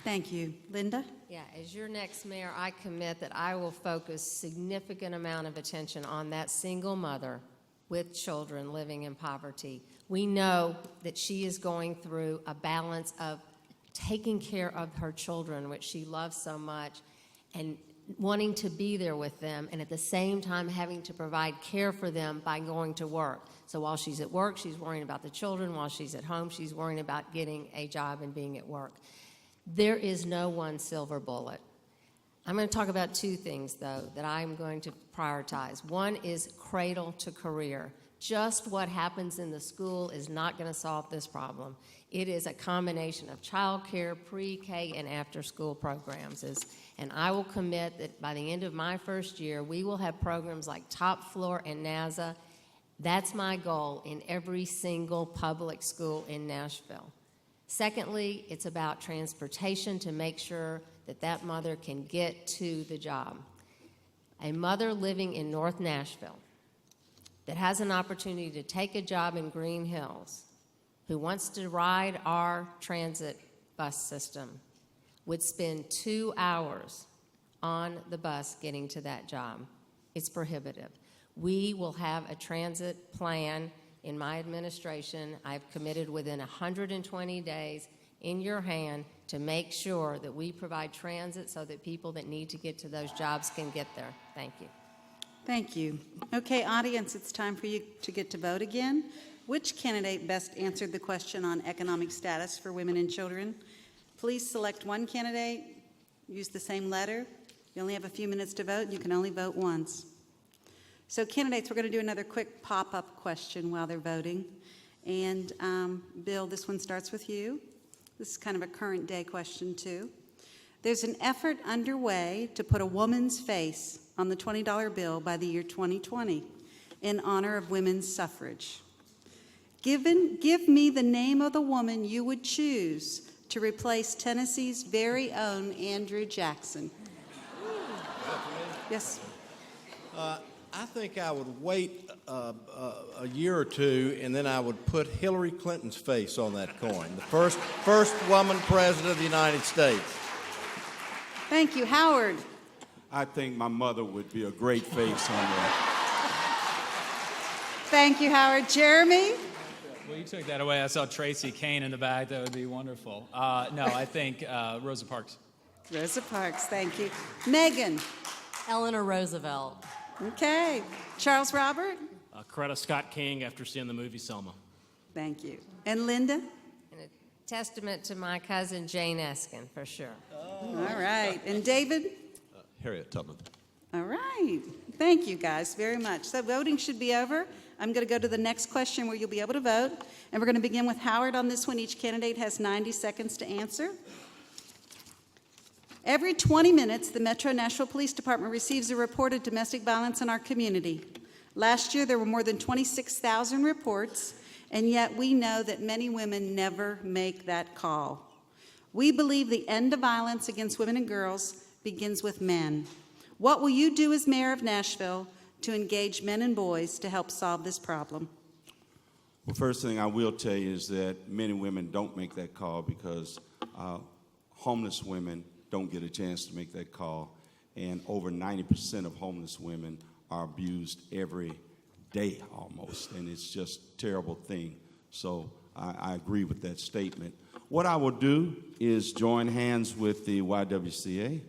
Thank you. Linda? Yeah, as your next mayor, I commit that I will focus significant amount of attention on that single mother with children living in poverty. We know that she is going through a balance of taking care of her children, which she loves so much, and wanting to be there with them, and at the same time having to provide care for them by going to work. So while she's at work, she's worrying about the children. While she's at home, she's worrying about getting a job and being at work. There is no one silver bullet. I'm going to talk about two things, though, that I'm going to prioritize. One is cradle to career. Just what happens in the school is not going to solve this problem. It is a combination of child care, pre-K, and after-school programs. And I will commit that by the end of my first year, we will have programs like Top Floor and NASA. That's my goal in every single public school in Nashville. Secondly, it's about transportation to make sure that that mother can get to the job. A mother living in North Nashville that has an opportunity to take a job in Green Hills, who wants to ride our transit bus system, would spend 2 hours on the bus getting to that job. It's prohibitive. We will have a transit plan in my administration. I've committed within 120 days in your hand to make sure that we provide transit so that people that need to get to those jobs can get there. Thank you. Thank you. Okay, audience, it's time for you to get to vote again. Which candidate best answered the question on economic status for women and children? Please select one candidate, use the same letter. You only have a few minutes to vote, and you can only vote once. So candidates, we're going to do another quick pop-up question while they're voting. And Bill, this one starts with you. This is kind of a current day question too. There's an effort underway to put a woman's face on the $20 bill by the year 2020 in honor of women's suffrage. Give me the name of the woman you would choose to replace Tennessee's very own Andrew Jackson. Yes. I think I would wait a year or two, and then I would put Hillary Clinton's face on that coin, the first woman president of the United States. Thank you. Howard. I think my mother would be a great face on that. Thank you, Howard. Jeremy? Well, you took that away. I saw Tracy Kane in the back. That would be wonderful. No, I think Rosa Parks. Rosa Parks, thank you. Megan? Eleanor Roosevelt. Okay. Charles Robert? Coretta Scott King after seeing the movie Selma. Thank you. And Linda? And a testament to my cousin Jane Eskin, for sure. All right. And David? Harriet Tubman. All right. Thank you, guys, very much. So voting should be over. I'm going to go to the next question where you'll be able to vote. And we're going to begin with Howard on this one. Each candidate has 90 seconds to answer. Every 20 minutes, the Metro Nashville Police Department receives a report of domestic violence in our community. Last year, there were more than 26,000 reports, and yet we know that many women never make that call. We believe the end of violence against women and girls begins with men. What will you do as mayor of Nashville to engage men and boys to help solve this problem? Well, first thing I will tell you is that many women don't make that call because homeless women don't get a chance to make that call, and over 90% of homeless women are abused every day almost, and it's just a terrible thing. So I agree with that statement. What I will do is join hands with the YWCA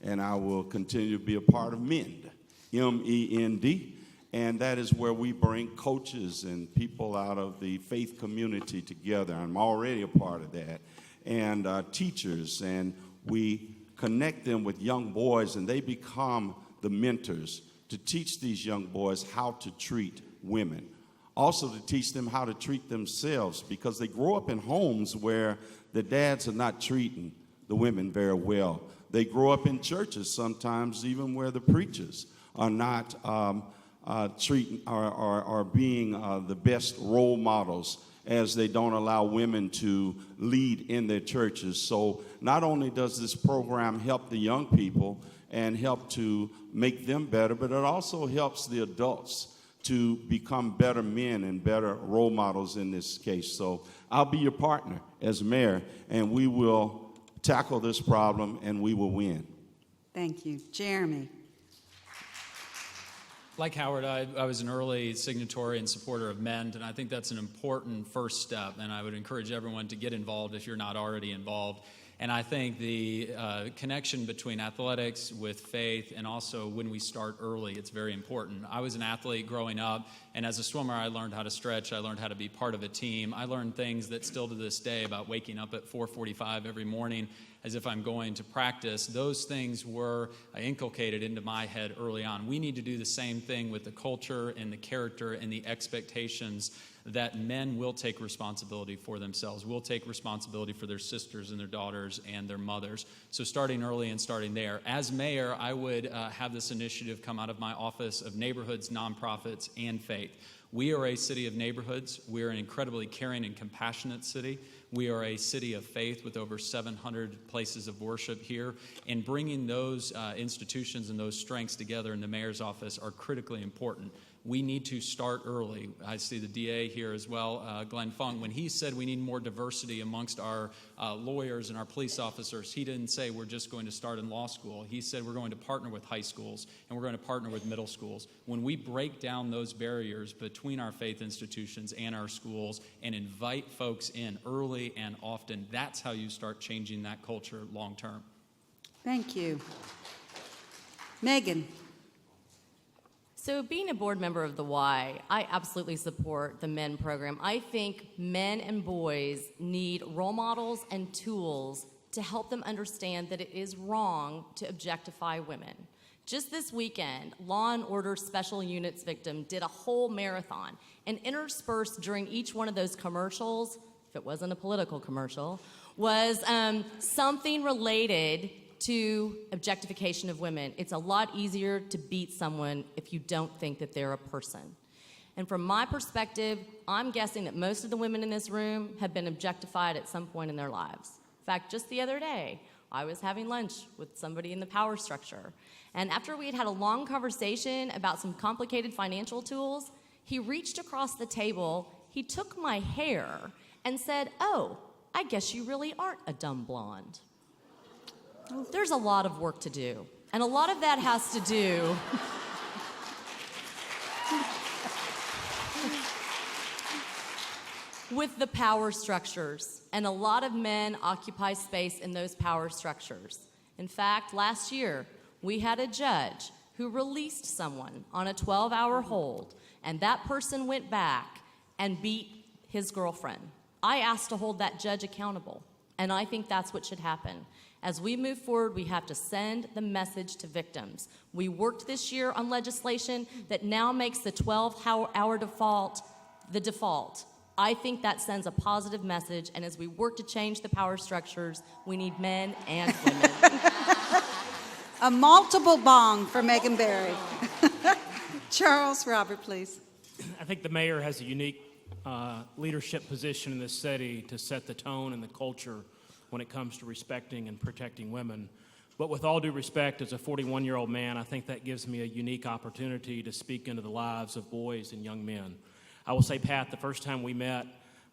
and I will continue to be a part of MEND, MEND. And that is where we bring coaches and people out of the faith community together. I'm already a part of that. And teachers, and we connect them with young boys, and they become the mentors to teach these young boys how to treat women. Also to teach them how to treat themselves, because they grow up in homes where the dads are not treating the women very well. They grow up in churches sometimes even where the preachers are not treating or being the best role models, as they don't allow women to lead in their churches. So not only does this program help the young people and help to make them better, but it also helps the adults to become better men and better role models in this case. So I'll be your partner as mayor, and we will tackle this problem, and we will win. Thank you. Jeremy. Like Howard, I was an early signatory and supporter of MEND, and I think that's an important first step, and I would encourage everyone to get involved if you're not already involved. And I think the connection between athletics with faith, and also when we start early, it's very important. I was an athlete growing up, and as a swimmer, I learned how to stretch. I learned how to be part of a team. I learned things that still to this day about waking up at 4:45 every morning as if I'm going to practice. Those things were inculcated into my head early on. We need to do the same thing with the culture and the character and the expectations that men will take responsibility for themselves, will take responsibility for their sisters and their daughters and their mothers. So starting early and starting there. As mayor, I would have this initiative come out of my office of neighborhoods, nonprofits, and faith. We are a city of neighborhoods. We are an incredibly caring and compassionate city. We are a city of faith with over 700 places of worship here. And bringing those institutions and those strengths together in the mayor's office are critically important. We need to start early. I see the DA here as well, Glenn Funk. When he said we need more diversity amongst our lawyers and our police officers, he didn't say we're just going to start in law school. He said we're going to partner with high schools and we're going to partner with middle schools. When we break down those barriers between our faith institutions and our schools and invite folks in early and often, that's how you start changing that culture long term. Thank you. Megan. So being a board member of the Y, I absolutely support the MEN program. I think men and boys need role models and tools to help them understand that it is wrong to objectify women. Just this weekend, Law and Order Special Units victim did a whole marathon, and interspersed during each one of those commercials, if it wasn't a political commercial, was something related to objectification of women. It's a lot easier to beat someone if you don't think that they're a person. And from my perspective, I'm guessing that most of the women in this room have been objectified at some point in their lives. In fact, just the other day, I was having lunch with somebody in the power structure. And after we had a long conversation about some complicated financial tools, he reached across the table, he took my hair, and said, "Oh, I guess you really aren't a dumb blonde." There's a lot of work to do, and a lot of that has to do with the power structures, and a lot of men occupy space in those power structures. In fact, last year, we had a judge who released someone on a 12-hour hold, and that person went back and beat his girlfriend. I asked to hold that judge accountable, and I think that's what should happen. As we move forward, we have to send the message to victims. We worked this year on legislation that now makes the 12-hour default the default. I think that sends a positive message, and as we work to change the power structures, we need men and women. A multiple bong for Megan Barry. Charles Robert, please. I think the mayor has a unique leadership position in this city to set the tone and the culture when it comes to respecting and protecting women. But with all due respect, as a 41-year-old man, I think that gives me a unique opportunity to speak into the lives of boys and young men. I will say, Pat, the first time we met,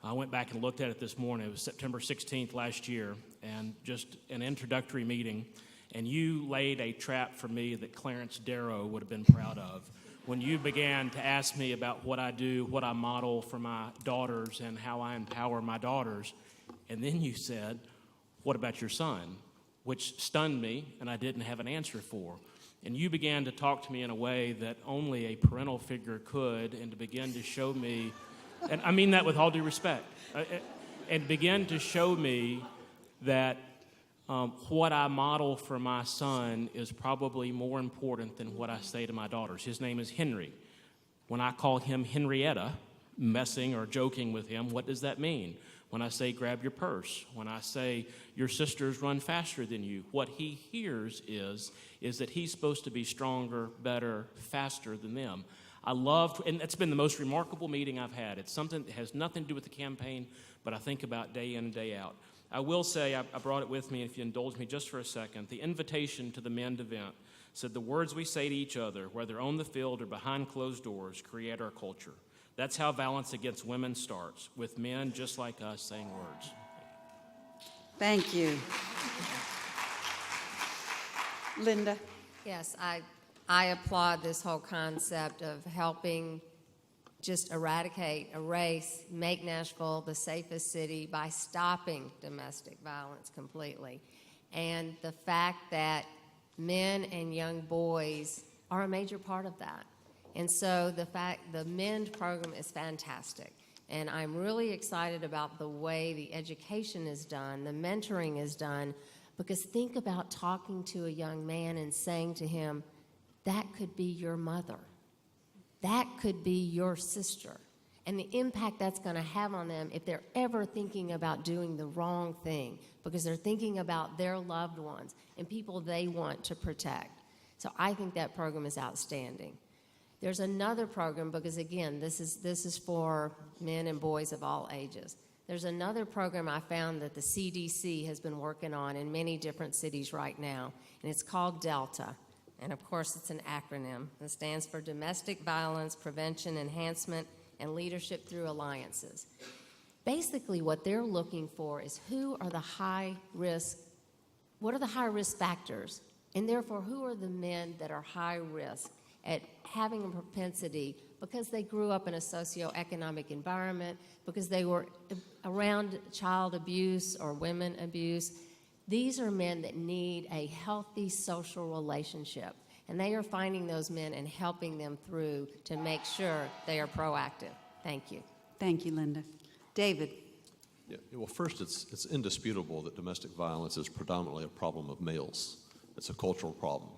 I went back and looked at it this morning. It was September 16th last year, and just an introductory meeting, and you laid a trap for me that Clarence Darrow would have been proud of. When you began to ask me about what I do, what I model for my daughters, and how I empower my daughters, and then you said, "What about your son? which stunned me and I didn't have an answer for. And you began to talk to me in a way that only a parental figure could, and to begin to show me, and I mean that with all due respect, and begin to show me that what I model for my son is probably more important than what I say to my daughters. His name is Henry. When I call him Henrietta, messing or joking with him, what does that mean? When I say grab your purse, when I say your sisters run faster than you, what he hears is that he's supposed to be stronger, better, faster than them. I love, and that's been the most remarkable meeting I've had. It's something that has nothing to do with the campaign, but I think about day in and day out. I will say, I brought it with me, if you indulge me just for a second, the invitation to the men's event said the words we say to each other, whether on the field or behind closed doors, create our culture. That's how violence against women starts, with men just like us saying words. Thank you. Linda? Yes, I applaud this whole concept of helping just erase, make Nashville the safest city by stopping domestic violence completely. And the fact that men and young boys are a major part of that. And so the MEND program is fantastic. And I'm really excited about the way the education is done, the mentoring is done, because think about talking to a young man and saying to him, that could be your mother. That could be your sister. And the impact that's going to have on them if they're ever thinking about doing the wrong thing, because they're thinking about their loved ones and people they want to protect. So I think that program is outstanding. There's another program, because again, this is for men and boys of all ages. There's another program I found that the CDC has been working on in many different cities right now, and it's called DELTA. And of course, it's an acronym. It stands for Domestic Violence Prevention Enhancement and Leadership Through Alliances. Basically, what they're looking for is what are the high risk factors, and therefore, who are the men that are high risk at having a propensity because they grew up in a socioeconomic environment, because they were around child abuse or women abuse. These are men that need a healthy social relationship, and they are finding those men and helping them through to make sure they are proactive. Thank you. Thank you, Linda. David? Yeah, well, first, it's indisputable that domestic violence is predominantly a problem of males. It's a cultural problem.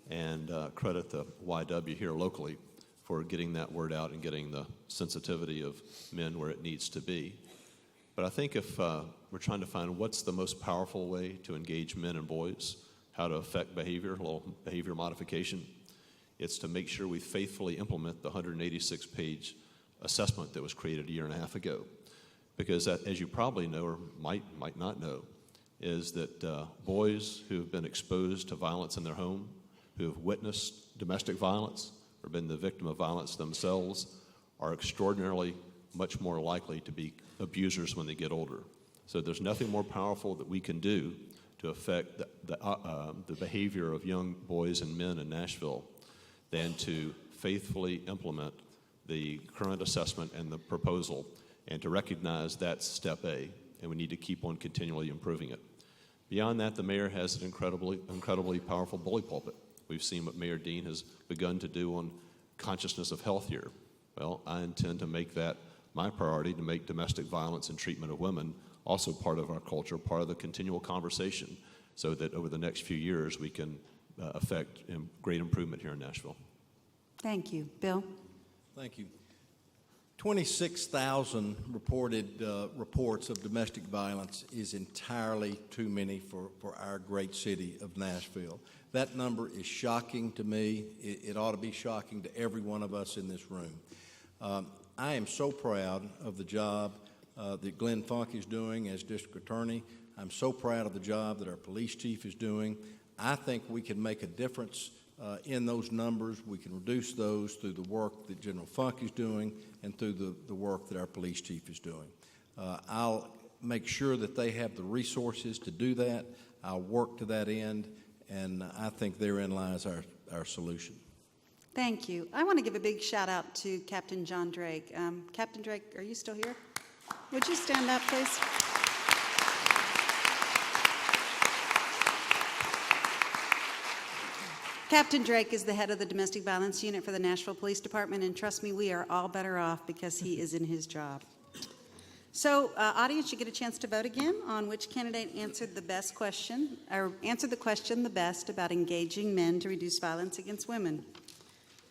And credit the YW here locally for getting that word out and getting the sensitivity of men where it needs to be. But I think if we're trying to find what's the most powerful way to engage men and boys, how to affect behavior, a little behavior modification, it's to make sure we faithfully implement the 186-page assessment that was created a year and a half ago. Because that, as you probably know or might not know, is that boys who have been exposed to violence in their home, who have witnessed domestic violence or been the victim of violence themselves, are extraordinarily much more likely to be abusers when they get older. So there's nothing more powerful that we can do to affect the behavior of young boys and men in Nashville than to faithfully implement the current assessment and the proposal, and to recognize that's step A, and we need to keep on continually improving it. Beyond that, the mayor has an incredibly powerful bully pulpit. We've seen what Mayor Dean has begun to do on consciousness of health here. Well, I intend to make that my priority, to make domestic violence and treatment of women also part of our culture, part of the continual conversation, so that over the next few years we can affect great improvement here in Nashville. Thank you. Bill? Thank you. 26,000 reported reports of domestic violence is entirely too many for our great city of Nashville. That number is shocking to me. It ought to be shocking to every one of us in this room. I am so proud of the job that Glenn Funk is doing as district attorney. I'm so proud of the job that our police chief is doing. I think we can make a difference in those numbers. We can reduce those through the work that General Funk is doing and through the work that our police chief is doing. I'll make sure that they have the resources to do that. I'll work to that end, and I think therein lies our solution. Thank you. I want to give a big shout out to Captain John Drake. Captain Drake, are you still here? Would you stand up, please? Captain Drake is the head of the Domestic Violence Unit for the Nashville Police Department, and trust me, we are all better off because he is in his job. So, audience, you get a chance to vote again on which candidate answered the best question, or answered the question the best about engaging men to reduce violence against women.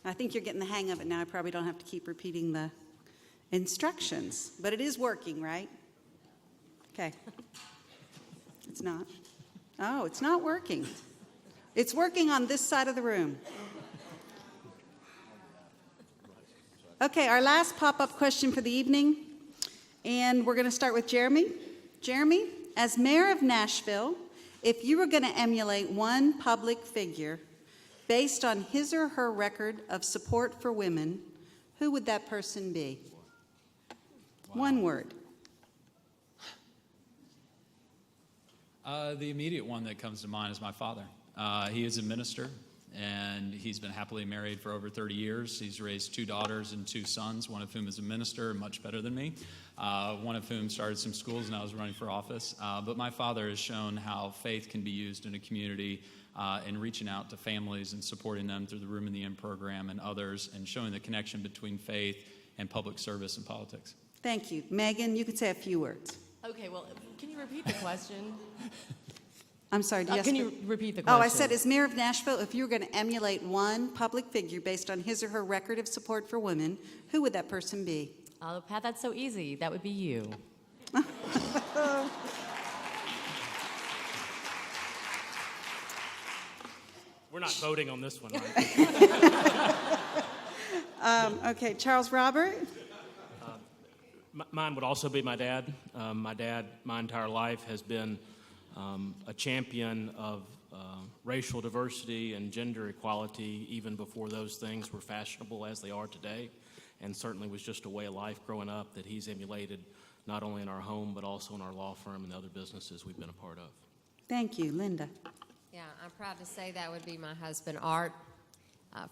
I think you're getting the hang of it now. I probably don't have to keep repeating the instructions, but it is working, right? Okay. It's not. Oh, it's not working. It's working on this side of the room. Okay, our last pop-up question for the evening, and we're going to start with Jeremy. Jeremy, as mayor of Nashville, if you were going to emulate one public figure based on his or her record of support for women, who would that person be? Wow. One word. The immediate one that comes to mind is my father. He is a minister, and he's been happily married for over 30 years. He's raised 2 daughters and 2 sons, one of whom is a minister, much better than me, one of whom started some schools and I was running for office. But my father has shown how faith can be used in a community in reaching out to families and supporting them through the Room in the Inn program and others, and showing the connection between faith and public service and politics. Thank you. Megan, you could say a few words. Okay, well, can you repeat the question? I'm sorry, Can you repeat the question? Oh, I said, as mayor of Nashville, if you were going to emulate one public figure based on his or her record of support for women, who would that person be? Oh, Pat, that's so easy. That would be you. We're not voting on this one, right? Okay, Charles Robert? Mine would also be my dad. My dad, my entire life, has been a champion of racial diversity and gender equality even before those things were fashionable as they are today, and certainly was just a way of life growing up that he's emulated not only in our home but also in our law firm and the other businesses we've been a part of. Thank you. Linda? Yeah, I'm proud to say that would be my husband, Art.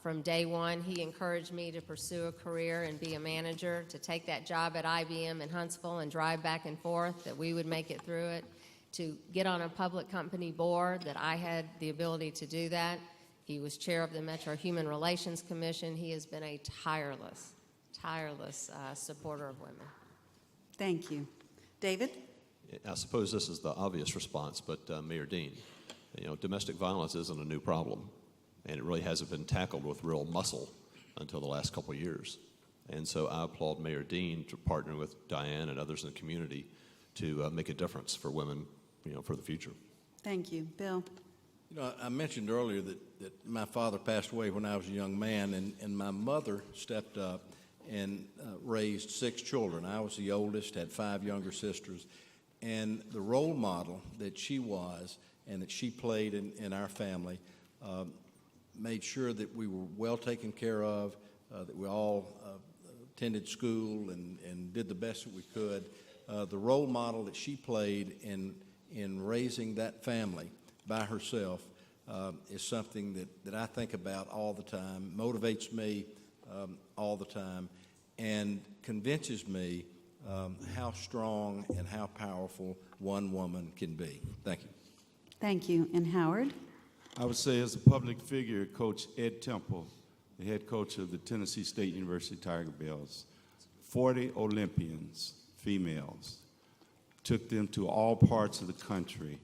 From day one, he encouraged me to pursue a career and be a manager, to take that job at IBM in Huntsville and drive back and forth, that we would make it through it, to get on a public company board, that I had the ability to do that. He was chair of the Metro Human Relations Commission. He has been a tireless supporter of women. Thank you. David? I suppose this is the obvious response, but Mayor Dean, domestic violence isn't a new problem, and it really hasn't been tackled with real muscle until the last couple of years. And so I applaud Mayor Dean to partner with Diane and others in the community to make a difference for women, for the future. Thank you. Bill? I mentioned earlier that my father passed away when I was a young man, and my mother stepped up and raised 6 children. I was the oldest, had 5 younger sisters, and the role model that she was and that she played in our family made sure that we were well taken care of, that we all attended school and did the best that we could. The role model that she played in raising that family by herself is something that I think about all the time, motivates me all the time, and convinces me how strong and how powerful one woman can be. Thank you. Thank you. And Howard? I would say as a public figure, Coach Ed Temple, the head coach of the Tennessee State University Tiger Bells, 40 Olympians, females, took them to all parts of the country,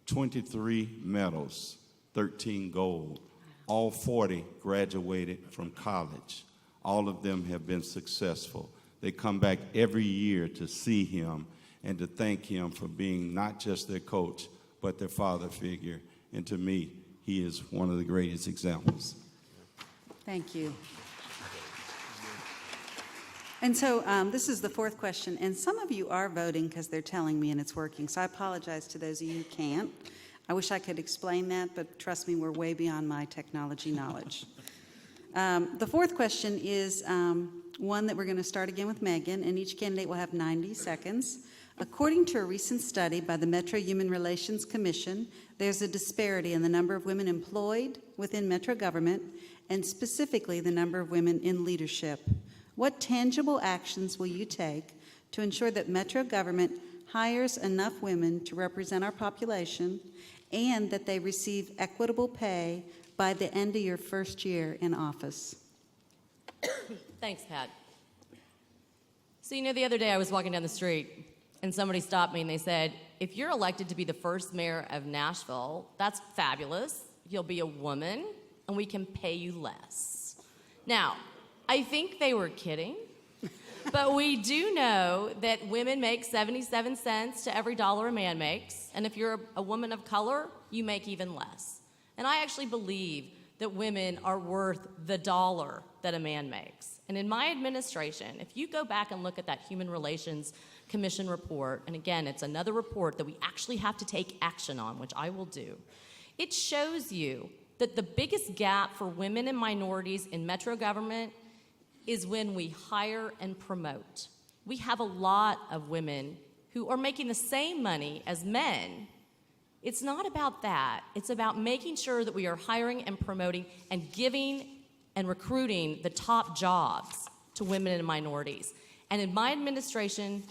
23 medals, 13 gold. All 40 graduated from college. All of them have been successful. They come back every year to see him and to thank him for being not just their coach, but their father figure. And to me, he is one of the greatest examples. Thank you. And so this is the 4th question, and some of you are voting because they're telling me and it's working, so I apologize to those of you who can't. I wish I could explain that, but trust me, we're way beyond my technology knowledge. The 4th question is one that we're going to start again with Megan, and each candidate will have 90 seconds. According to a recent study by the Metro Human Relations Commission, there's a disparity in the number of women employed within Metro government, and specifically the number of women in leadership. What tangible actions will you take to ensure that Metro government hires enough women to represent our population and that they receive equitable pay by the end of your first year in office? Thanks, Pat. So, the other day I was walking down the street and somebody stopped me and they said, if you're elected to be the first mayor of Nashville, that's fabulous. You'll be a woman and we can pay you less. Now, I think they were kidding, but we do know that women make 77 cents to every dollar a man makes, and if you're a woman of color, you make even less. And I actually believe that women are worth the dollar that a man makes. And in my administration, if you go back and look at that Human Relations Commission report, and again, it's another report that we actually have to take action on, which I will do, it shows you that the biggest gap for women and minorities in metro government is when we hire and promote. We have a lot of women who are making the same money as men. It's not about that. It's about making sure that we are hiring and promoting and giving and recruiting the top jobs to women and minorities. And in my administration,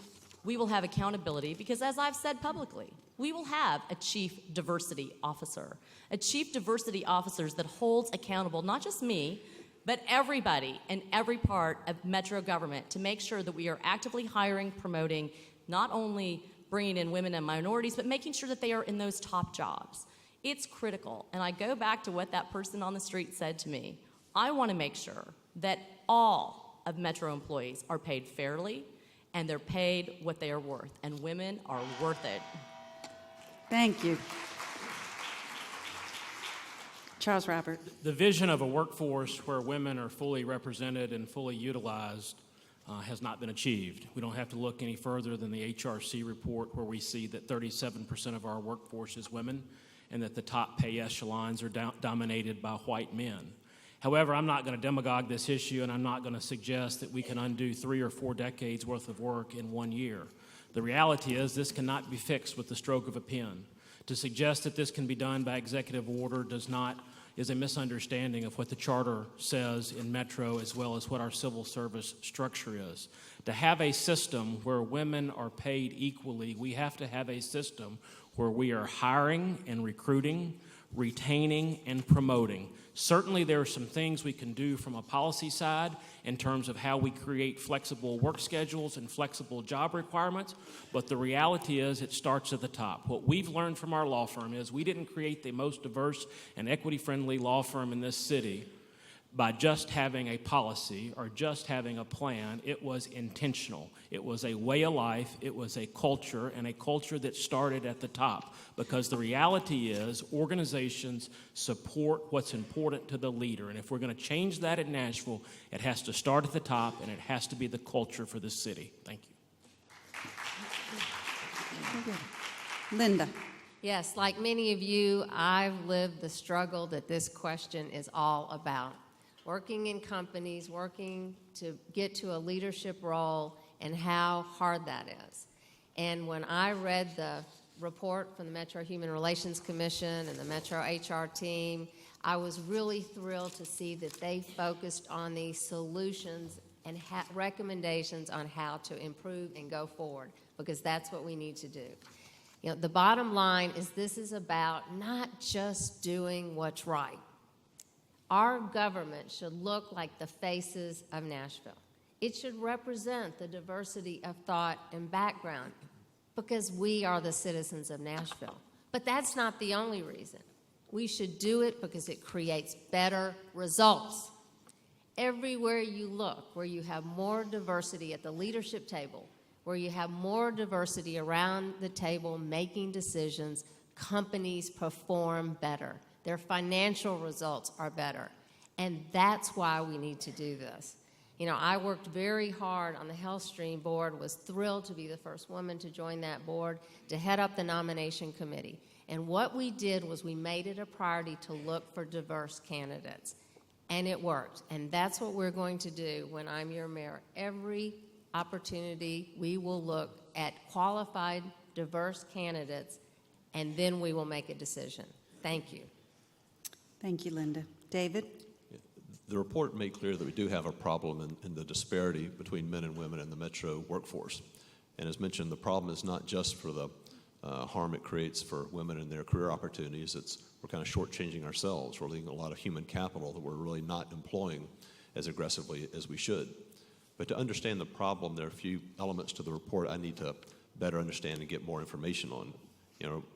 we will have accountability because, as I've said publicly, we will have a chief diversity officer. A chief diversity officer that holds accountable not just me, but everybody in every part of metro government to make sure that we are actively hiring, promoting, not only bringing in women and minorities, but making sure that they are in those top jobs. It's critical. And I go back to what that person on the street said to me. I want to make sure that all of metro employees are paid fairly and they're paid what they are worth. And women are worth it. Thank you. Charles Robert. The vision of a workforce where women are fully represented and fully utilized has not been achieved. We don't have to look any further than the HRC report where we see that 37% of our workforce is women and that the top pay echelons are dominated by white men. However, I'm not going to demagogue this issue, and I'm not going to suggest that we can undo 3 or 4 decades worth of work in 1 year. The reality is this cannot be fixed with the stroke of a pen. To suggest that this can be done by executive order is a misunderstanding of what the charter says in Metro as well as what our civil service structure is. To have a system where women are paid equally, we have to have a system where we are hiring and recruiting, retaining and promoting. Certainly there are some things we can do from a policy side in terms of how we create flexible work schedules and flexible job requirements, but the reality is it starts at the top. What we've learned from our law firm is we didn't create the most diverse and equity-friendly law firm in this city by just having a policy or just having a plan. It was intentional. It was a way of life. It was a culture, and a culture that started at the top. Because the reality is organizations support what's important to the leader. And if we're going to change that in Nashville, it has to start at the top, and it has to be the culture for the city. Thank you. Linda. Yes, like many of you, I've lived the struggle that this question is all about. Working in companies, working to get to a leadership role, and how hard that is. And when I read the report from the Metro Human Relations Commission and the Metro HR team, I was really thrilled to see that they focused on these solutions and recommendations on how to improve and go forward, because that's what we need to do. The bottom line is this is about not just doing what's right. Our government should look like the faces of Nashville. It should represent the diversity of thought and background because we are the citizens of Nashville. But that's not the only reason. We should do it because it creates better results. Everywhere you look, where you have more diversity at the leadership table, where you have more diversity around the table making decisions, companies perform better. Their financial results are better. And that's why we need to do this. I worked very hard on the HealthStream board, was thrilled to be the first woman to join that board, to head up the nomination committee. And what we did was we made it a priority to look for diverse candidates. And it worked. And that's what we're going to do when I'm your mayor. Every opportunity, we will look at qualified, diverse candidates, and then we will make a decision. Thank you. Thank you, Linda. David? The report made clear that we do have a problem in the disparity between men and women in the metro workforce. And as mentioned, the problem is not just for the harm it creates for women and their career opportunities. We're kind of shortchanging ourselves. We're leaving a lot of human capital that we're really not employing as aggressively as we should. But to understand the problem, there are a few elements to the report I need to better understand and get more information on.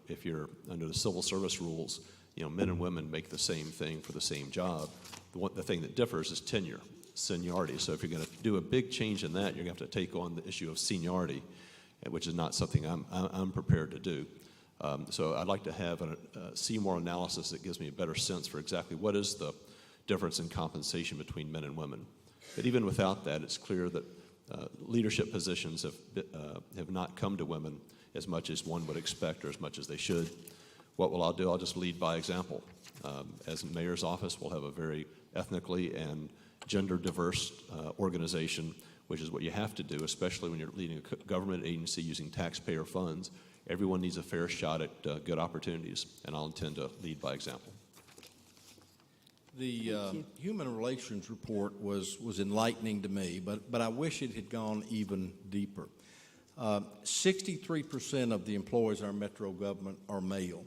If you're under the civil service rules, men and women make the same thing for the same job. The thing that differs is tenure, seniority. So if you're going to do a big change in that, you're going to have to take on the issue of seniority, which is not something I'm prepared to do. So I'd like to have see more analysis that gives me a better sense for exactly what is the difference in compensation between men and women. But even without that, it's clear that leadership positions have not come to women as much as one would expect or as much as they should. What will I do? I'll just lead by example. As mayor's office, we'll have a very ethnically and gender diverse organization, which is what you have to do, especially when you're leading a government agency using taxpayer funds. Everyone needs a fair shot at good opportunities, and I'll intend to lead by example. The Human Relations report was enlightening to me, but I wish it had gone even deeper. 63% of the employees in our metro government are male,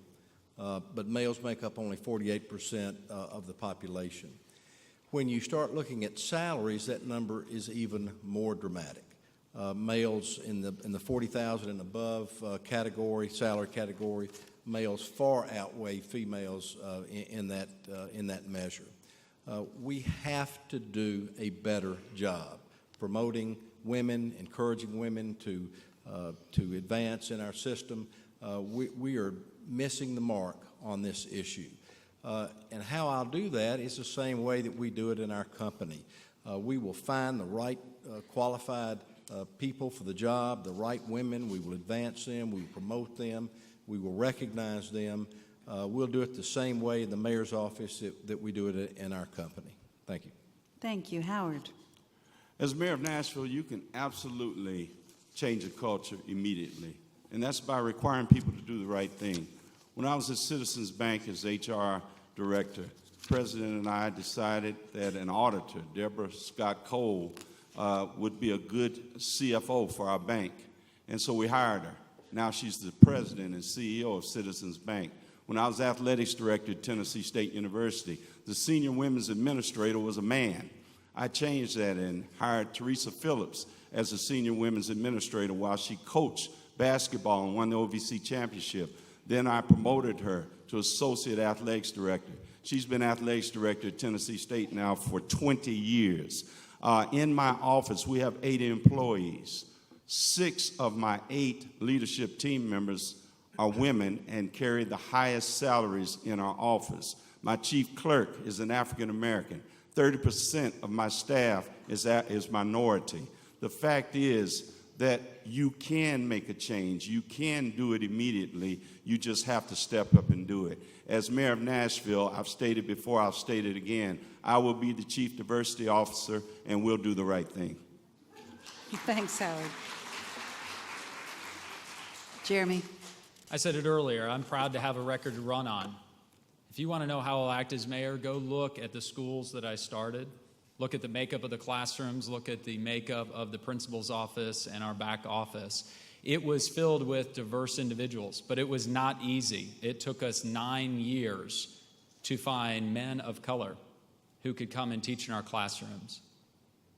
but males make up only 48% of the population. When you start looking at salaries, that number is even more dramatic. Males in the 40,000 and above salary category, males far outweigh females in that measure. We have to do a better job promoting women, encouraging women to advance in our system. We are missing the mark on this issue. And how I'll do that is the same way that we do it in our company. We will find the right qualified people for the job, the right women. We will advance them. We will promote them. We will recognize them. We'll do it the same way in the mayor's office that we do it in our company. Thank you. Thank you. Howard. As mayor of Nashville, you can absolutely change the culture immediately, and that's by requiring people to do the right thing. When I was at Citizens Bank as HR director, the president and I decided that an auditor, Deborah Scott Cole, would be a good CFO for our bank, and so we hired her. Now she's the president and CEO of Citizens Bank. When I was athletics director at Tennessee State University, the senior women's administrator was a man. I changed that and hired Teresa Phillips as a senior women's administrator while she coached basketball and won the OVC championship. Then I promoted her to associate athletics director. She's been athletics director at Tennessee State now for 20 years. In my office, we have 80 employees. 6 of my 8 leadership team members are women and carry the highest salaries in our office. My chief clerk is an African American. 30% of my staff is minority. The fact is that you can make a change. You can do it immediately. You just have to step up and do it. As mayor of Nashville, I've stated before, I'll state it again, I will be the chief diversity officer, and we'll do the right thing. Thanks, Howard. Jeremy. I said it earlier, I'm proud to have a record to run on. If you want to know how I'll act as mayor, go look at the schools that I started. Look at the makeup of the classrooms, look at the makeup of the principal's office and our back office. It was filled with diverse individuals, but it was not easy. It took us 9 years to find men of color who could come and teach in our classrooms,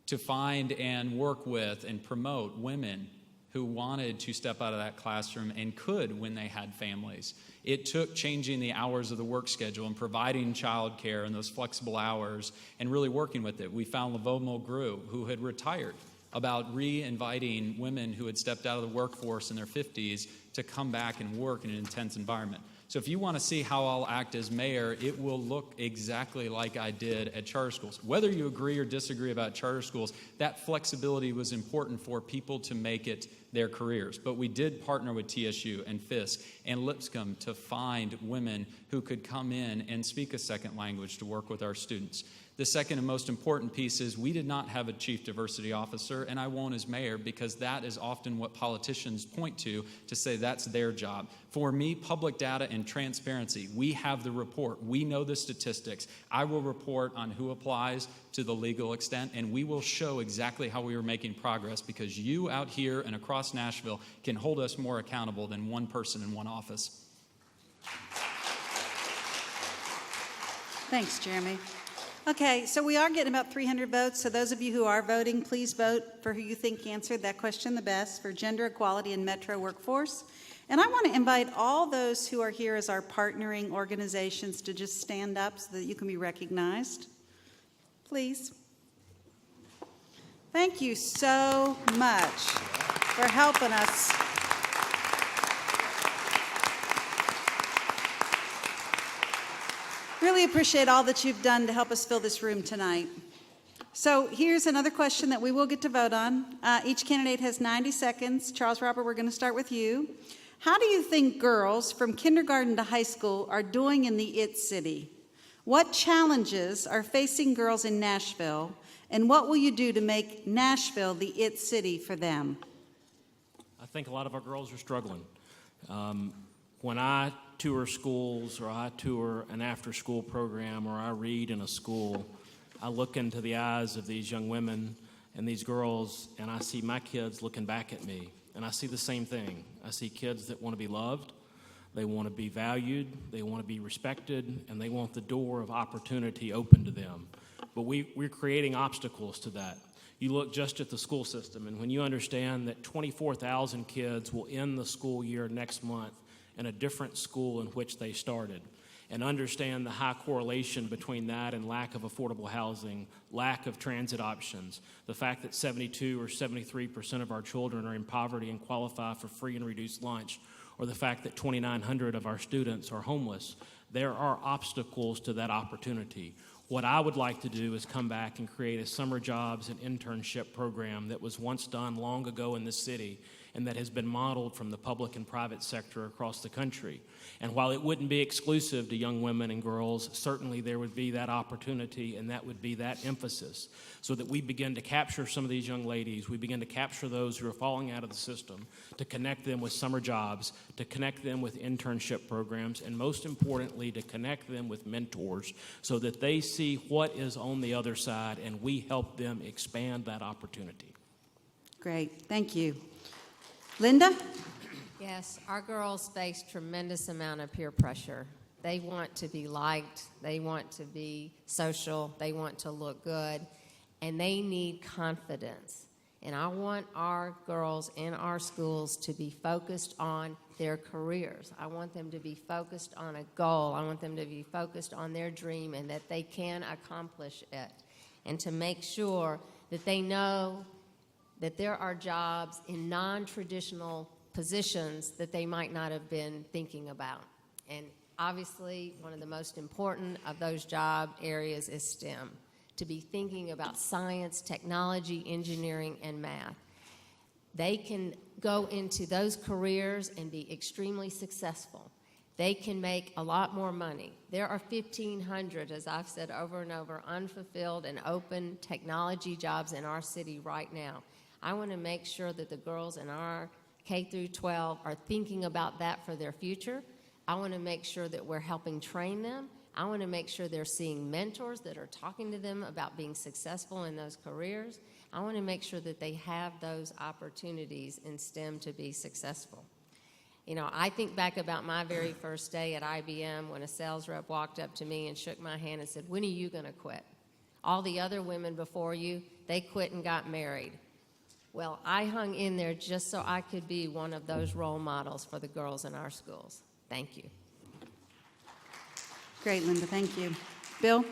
to find and work with and promote women who wanted to step out of that classroom and could when they had families. It took changing the hours of the work schedule and providing childcare and those flexible hours and really working with it. We found Laveau Mulgrew, who had retired, about re-inviting women who had stepped out of the workforce in their 50s to come back and work in an intense environment. So if you want to see how I'll act as mayor, it will look exactly like I did at charter schools. Whether you agree or disagree about charter schools, that flexibility was important for people to make it their careers. But we did partner with TSU and Fisk and Lipscomb to find women who could come in and speak a second language to work with our students. The second and most important piece is we did not have a chief diversity officer, and I won't as mayor, because that is often what politicians point to say that's their job. For me, public data and transparency, we have the report. We know the statistics. I will report on who applies to the legal extent, and we will show exactly how we are making progress, because you out here and across Nashville can hold us more accountable than one person in one office. Thanks, Jeremy. Okay, so we are getting about 300 votes, so those of you who are voting, please vote for who you think answered that question the best for gender equality in metro workforce. And I want to invite all those who are here as our partnering organizations to just stand up so that you can be recognized. Please. Thank you so much for helping us. Really appreciate all that you've done to help us fill this room tonight. So here's another question that we will get to vote on. Each candidate has 90 seconds. Charles Robert, we're going to start with you. How do you think girls from kindergarten to high school are doing in the IT city? What challenges are facing girls in Nashville, and what will you do to make Nashville the IT city for them? I think a lot of our girls are struggling. When I tour schools, or I tour an after-school program, or I read in a school, I look into the eyes of these young women and these girls, and I see my kids looking back at me, and I see the same thing. I see kids that want to be loved, they want to be valued, they want to be respected, and they want the door of opportunity open to them. But we're creating obstacles to that. You look just at the school system, and when you understand that 24,000 kids will end the school year next month in a different school in which they started, and understand the high correlation between that and lack of affordable housing, lack of transit options, the fact that 72 or 73% of our children are in poverty and qualify for free and reduced lunch, or the fact that 2,900 of our students are homeless, there are obstacles to that opportunity. What I would like to do is come back and create a summer jobs and internship program that was once done long ago in this city, and that has been modeled from the public and private sector across the country. And while it wouldn't be exclusive to young women and girls, certainly there would be that opportunity, and that would be that emphasis, so that we begin to capture some of these young ladies, we begin to capture those who are falling out of the system, to connect them with summer jobs, to connect them with internship programs, and most importantly, to connect them with mentors, so that they see what is on the other side, and we help them expand that opportunity. Great, thank you. Linda? Yes, our girls face tremendous amount of peer pressure. They want to be liked, they want to be social, they want to look good, and they need confidence. And I want our girls in our schools to be focused on their careers. I want them to be focused on a goal. I want them to be focused on their dream and that they can accomplish it. And to make sure that they know that there are jobs in non-traditional positions that they might not have been thinking about. And obviously, one of the most important of those job areas is STEM, to be thinking about science, technology, engineering, and math. They can go into those careers and be extremely successful. They can make a lot more money. There are 1,500, as I've said over and over, unfulfilled and open technology jobs in our city right now. I want to make sure that the girls in our K through 12 are thinking about that for their future. I want to make sure that we're helping train them. I want to make sure they're seeing mentors that are talking to them about being successful in those careers. I want to make sure that they have those opportunities in STEM to be successful. You know, I think back about my very first day at IBM when a sales rep walked up to me and shook my hand and said, "When are you going to quit? All the other women before you, they quit and got married." Well, I hung in there just so I could be one of those role models for the girls in our schools. Thank you. Great, Linda, thank you. Bill?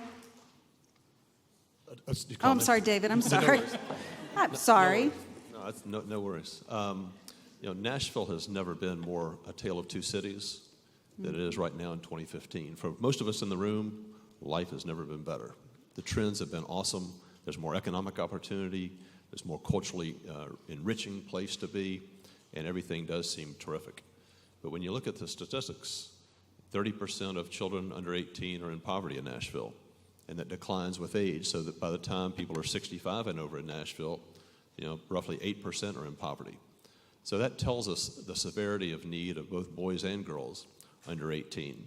You Oh, I'm sorry, David, I'm sorry. I'm sorry. No, that's no worries. Nashville has never been more a tale of two cities than it is right now in 2015. For most of us in the room, life has never been better. The trends have been awesome. There's more economic opportunity. There's more culturally enriching place to be, and everything does seem terrific. But when you look at the statistics, 30% of children under 18 are in poverty in Nashville, and that declines with age, so that by the time people are 65 and over in Nashville, roughly 8% are in poverty. So that tells us the severity of need of both boys and girls under 18.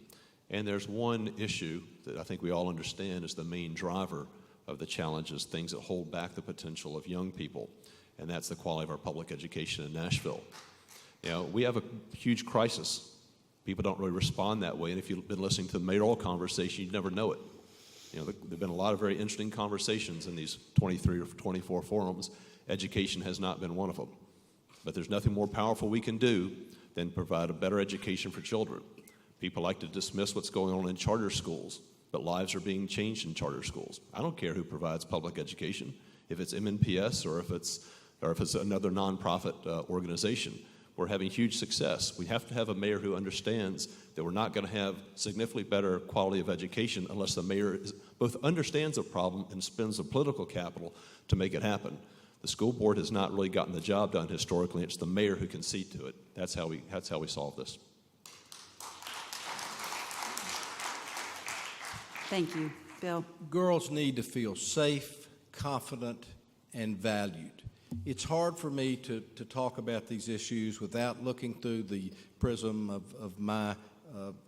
And there's one issue that I think we all understand is the main driver of the challenges, things that hold back the potential of young people, and that's the quality of our public education in Nashville. We have a huge crisis. People don't really respond that way, and if you've been listening to the Mayoral conversation, you'd never know it. There have been a lot of very interesting conversations in these 23 or 24 forums. Education has not been one of them. But there's nothing more powerful we can do than provide a better education for children. People like to dismiss what's going on in charter schools, but lives are being changed in charter schools. I don't care who provides public education, if it's MNPS or if it's another nonprofit organization. We're having huge success. We have to have a mayor who understands that we're not going to have significantly better quality of education unless the mayor both understands the problem and spends the political capital to make it happen. The school board has not really gotten the job done historically. It's the mayor who can see to it. That's how we solve this. Thank you. Bill? Girls need to feel safe, confident, and valued. It's hard for me to talk about these issues without looking through the prism of my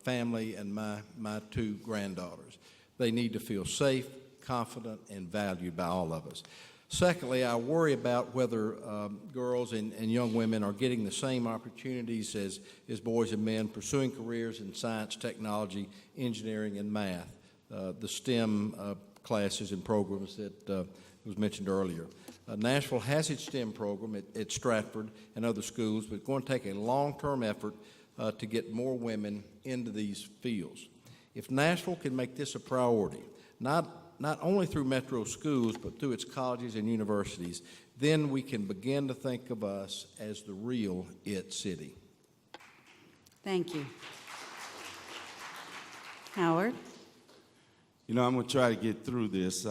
family and my two granddaughters. They need to feel safe, confident, and valued by all of us. Secondly, I worry about whether girls and young women are getting the same opportunities as boys and men pursuing careers in science, technology, engineering, and math, the STEM classes and programs that was mentioned earlier. Nashville has its STEM program at Stratford and other schools, but it's going to take a long-term effort to get more women into these fields. If Nashville can make this a priority, not only through metro schools, but through its colleges and universities, then we can begin to think of us as the real IT city. Thank you. Howard? I'm going to try to get through this.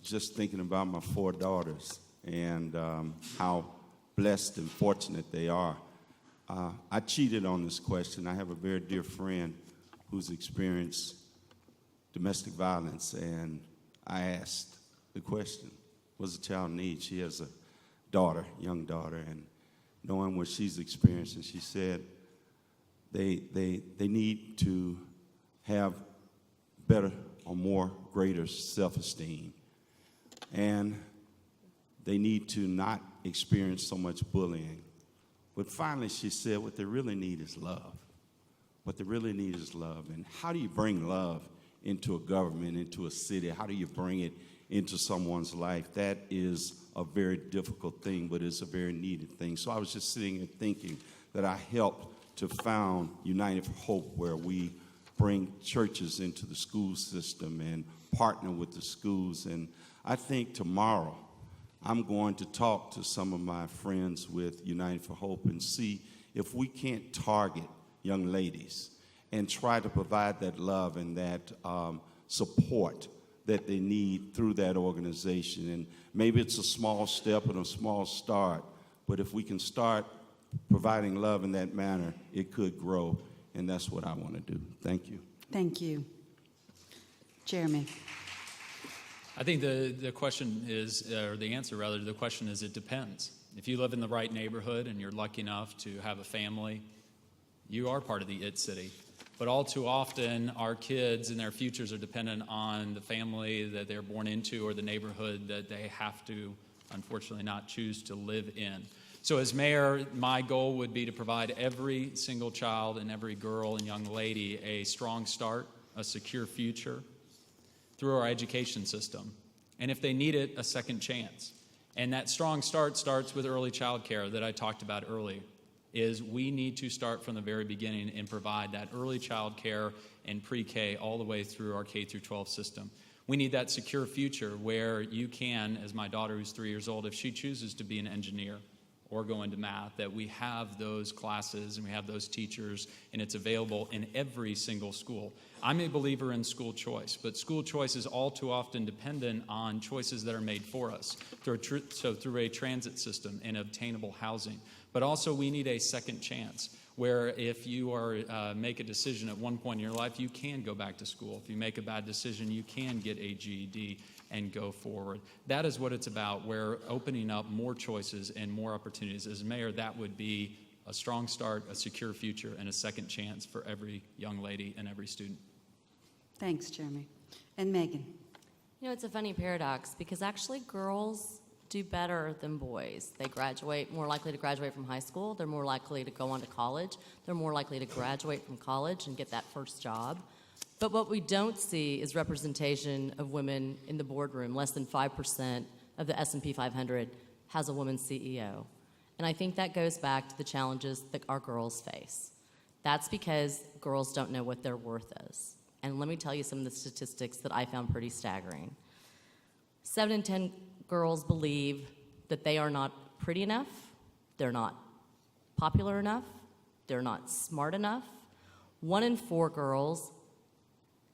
Just thinking about my 4 daughters and how blessed and fortunate they are. I cheated on this question. I have a very dear friend who's experienced domestic violence, and I asked the question, what does a child need? She has a daughter, young daughter, and knowing what she's experienced, and she said they need to have better or more greater self-esteem. And they need to not experience so much bullying. But finally, she said, what they really need is love. What they really need is love. And how do you bring love into a government, into a city? How do you bring it into someone's life? That is a very difficult thing, but it's a very needed thing. So I was just sitting and thinking that I helped to found United for Hope, where we bring churches into the school system and partner with the schools. And I think tomorrow I'm going to talk to some of my friends with United for Hope and see if we can't target young ladies and try to provide that love and that support that they need through that organization. And maybe it's a small step and a small start, but if we can start providing love in that manner, it could grow, and that's what I want to do. Thank you. Thank you. Jeremy? I think the question is, or the answer rather to the question is, it depends. If you live in the right neighborhood and you're lucky enough to have a family, you are part of the IT city. But all too often, our kids and their futures are dependent on the family that they're born into or the neighborhood that they have to, unfortunately, not choose to live in. So as mayor, my goal would be to provide every single child and every girl and young lady a strong start, a secure future, through our education system, and if they need it, a second chance. And that strong start starts with early child care that I talked about earlier, is we need to start from the very beginning and provide that early child care and pre-K all the way through our K through 12 system. We need that secure future where you can, as my daughter who's 3 years old, if she chooses to be an engineer or go into math, that we have those classes and we have those teachers, and it's available in every single school. I'm a believer in school choice, but school choice is all too often dependent on choices that are made for us, through a transit system and obtainable housing. But also we need a second chance where if you make a decision at one point in your life, you can go back to school. If you make a bad decision, you can get a GED and go forward. That is what it's about, where opening up more choices and more opportunities. As mayor, that would be a strong start, a secure future, and a second chance for every young lady and every student. Thanks, Jeremy. And Megan. You know, it's a funny paradox because actually girls do better than boys. They more likely to graduate from high school. They're more likely to go on to college. They're more likely to graduate from college and get that first job. But what we don't see is representation of women in the boardroom. Less than 5% of the S&P 500 has a woman CEO. And I think that goes back to the challenges that our girls face. That's because girls don't know what their worth is. And let me tell you some of the statistics that I found pretty staggering. 7 in 10 girls believe that they are not pretty enough, they're not popular enough, they're not smart enough. 1 in 4 girls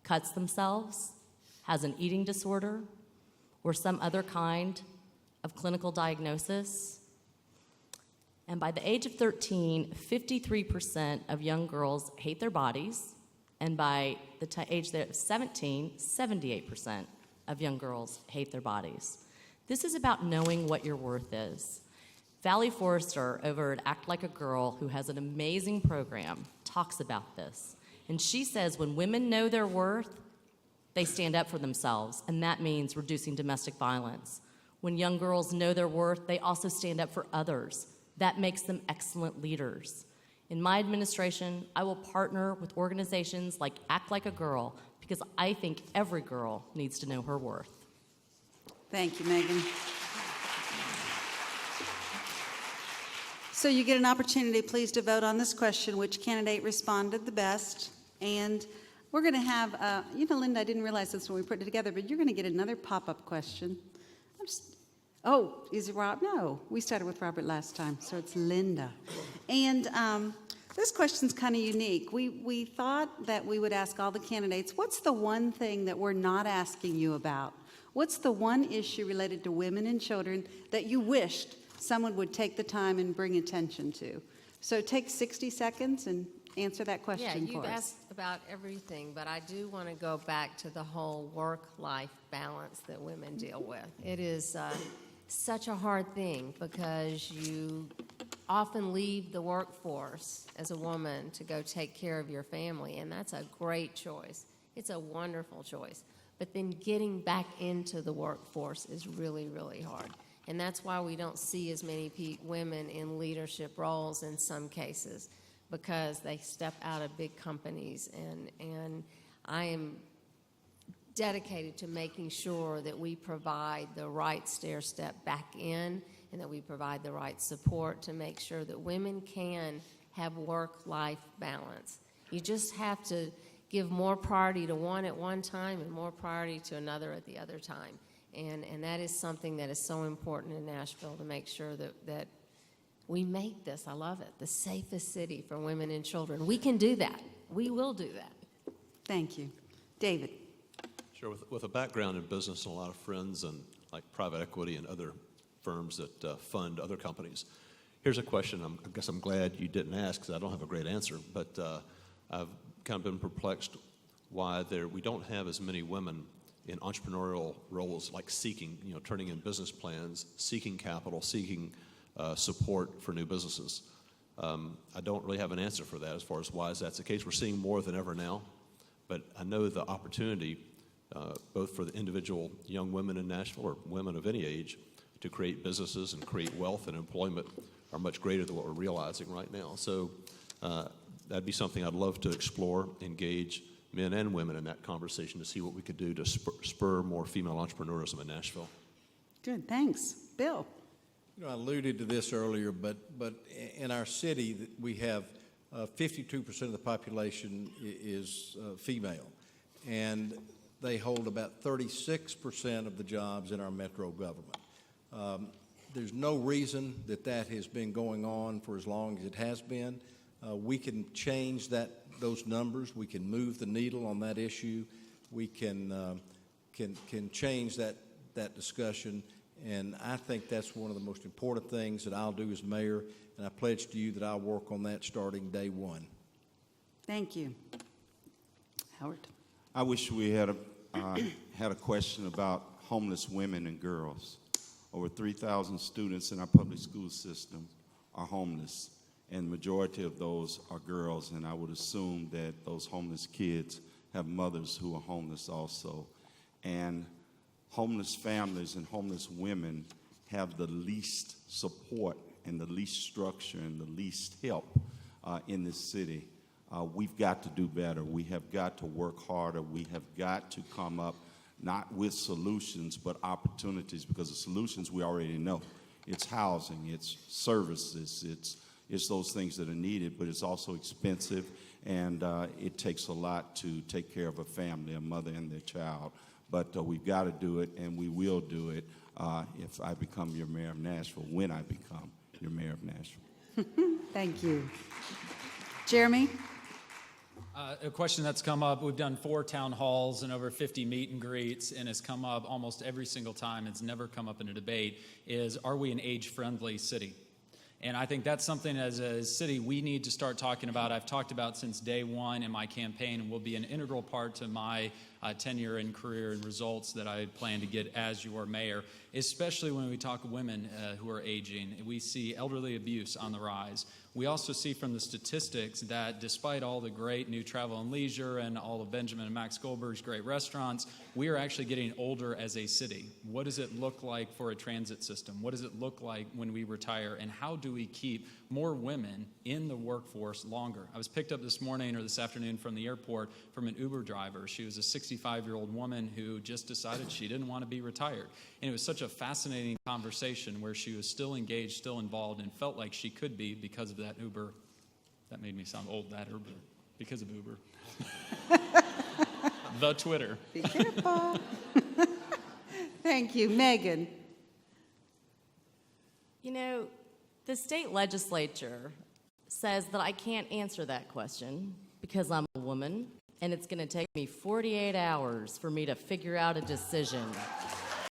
cuts themselves, has an eating disorder, or some other kind of clinical diagnosis. And by the age of 13, 53% of young girls hate their bodies, and by the age of 17, 78% of young girls hate their bodies. This is about knowing what your worth is. Valley Forrester over at Act Like a Girl, who has an amazing program, talks about this. And she says when women know their worth, they stand up for themselves, and that means reducing domestic violence. When young girls know their worth, they also stand up for others. That makes them excellent leaders. In my administration, I will partner with organizations like Act Like a Girl because I think every girl needs to know her worth. Thank you, Megan. So you get an opportunity, please, to vote on this question, which candidate responded the best. And we're going to have, Linda, I didn't realize this when we put it together, but you're going to get another pop-up question. Is it Rob? No, we started with Robert last time, so it's Linda. And this question's kind of unique. We thought that we would ask all the candidates, what's the one thing that we're not asking you about? What's the one issue related to women and children that you wished someone would take the time and bring attention to? So take 60 seconds and answer that question for us. Yeah, you've asked about everything, but I do want to go back to the whole work-life balance that women deal with. It is such a hard thing because you often leave the workforce as a woman to go take care of your family, and that's a great choice. It's a wonderful choice. But then getting back into the workforce is really, really hard. And that's why we don't see as many women in leadership roles in some cases, because they step out of big companies. And I am dedicated to making sure that we provide the right stair step back in and that we provide the right support to make sure that women can have work-life balance. You just have to give more priority to one at one time and more priority to another at the other time. And that is something that is so important in Nashville, to make sure that we make this, I love it, the safest city for women and children. We can do that. We will do that. Thank you. David. Sure. With a background in business and a lot of friends and like private equity and other firms that fund other companies, here's a question I guess I'm glad you didn't ask because I don't have a great answer, but I've kind of been perplexed why we don't have as many women in entrepreneurial roles, like seeking, turning in business plans, seeking capital, seeking support for new businesses. I don't really have an answer for that as far as why that's the case. We're seeing more than ever now, but I know the opportunity, both for the individual young women in Nashville or women of any age, to create businesses and create wealth and employment are much greater than what we're realizing right now. So that'd be something I'd love to explore, engage men and women in that conversation to see what we could do to spur more female entrepreneurism in Nashville. Good, thanks. Bill. I alluded to this earlier, but in our city, we have 52% of the population is female, and they hold about 36% of the jobs in our metro government. There's no reason that has been going on for as long as it has been. We can change those numbers. We can move the needle on that issue. We can change that discussion. And I think that's one of the most important things that I'll do as mayor, and I pledge to you that I'll work on that starting day one. Thank you. Howard. I wish we had a question about homeless women and girls. Over 3,000 students in our public school system are homeless, and the majority of those are girls, and I would assume that those homeless kids have mothers who are homeless also. And homeless families and homeless women have the least support and the least structure and the least help in this city. We've got to do better. We have got to work harder. We have got to come up not with solutions, but opportunities, because the solutions we already know. It's housing, it's services, it's those things that are needed, but it's also expensive, and it takes a lot to take care of a family, a mother and their child. But we've got to do it, and we will do it if I become your mayor of Nashville, when I become your mayor of Nashville. Thank you. Jeremy? A question that's come up, we've done 4 town halls and over 50 meet and greets, and it's come up almost every single time. It's never come up in a debate, is are we an age-friendly city? And I think that's something as a city we need to start talking about. I've talked about since day one in my campaign, and will be an integral part to my tenure and career and results that I plan to get as your mayor, especially when we talk women who are aging. We see elderly abuse on the rise. We also see from the statistics that despite all the great new travel and leisure and all of Benjamin and Max Goldberg's great restaurants, we are actually getting older as a city. What does it look like for a transit system? What does it look like when we retire? And how do we keep more women in the workforce longer? I was picked up this morning or this afternoon from the airport from an Uber driver. She was a 65-year-old woman who just decided she didn't want to be retired. And it was such a fascinating conversation where she was still engaged, still involved, and felt like she could be because of that Uber. That made me sound old, that Uber. Because of Uber. The Twitter. Be careful. Thank you. Megan? You know, the state legislature says that I can't answer that question because I'm a woman, and it's going to take me 48 hours for me to figure out a decision.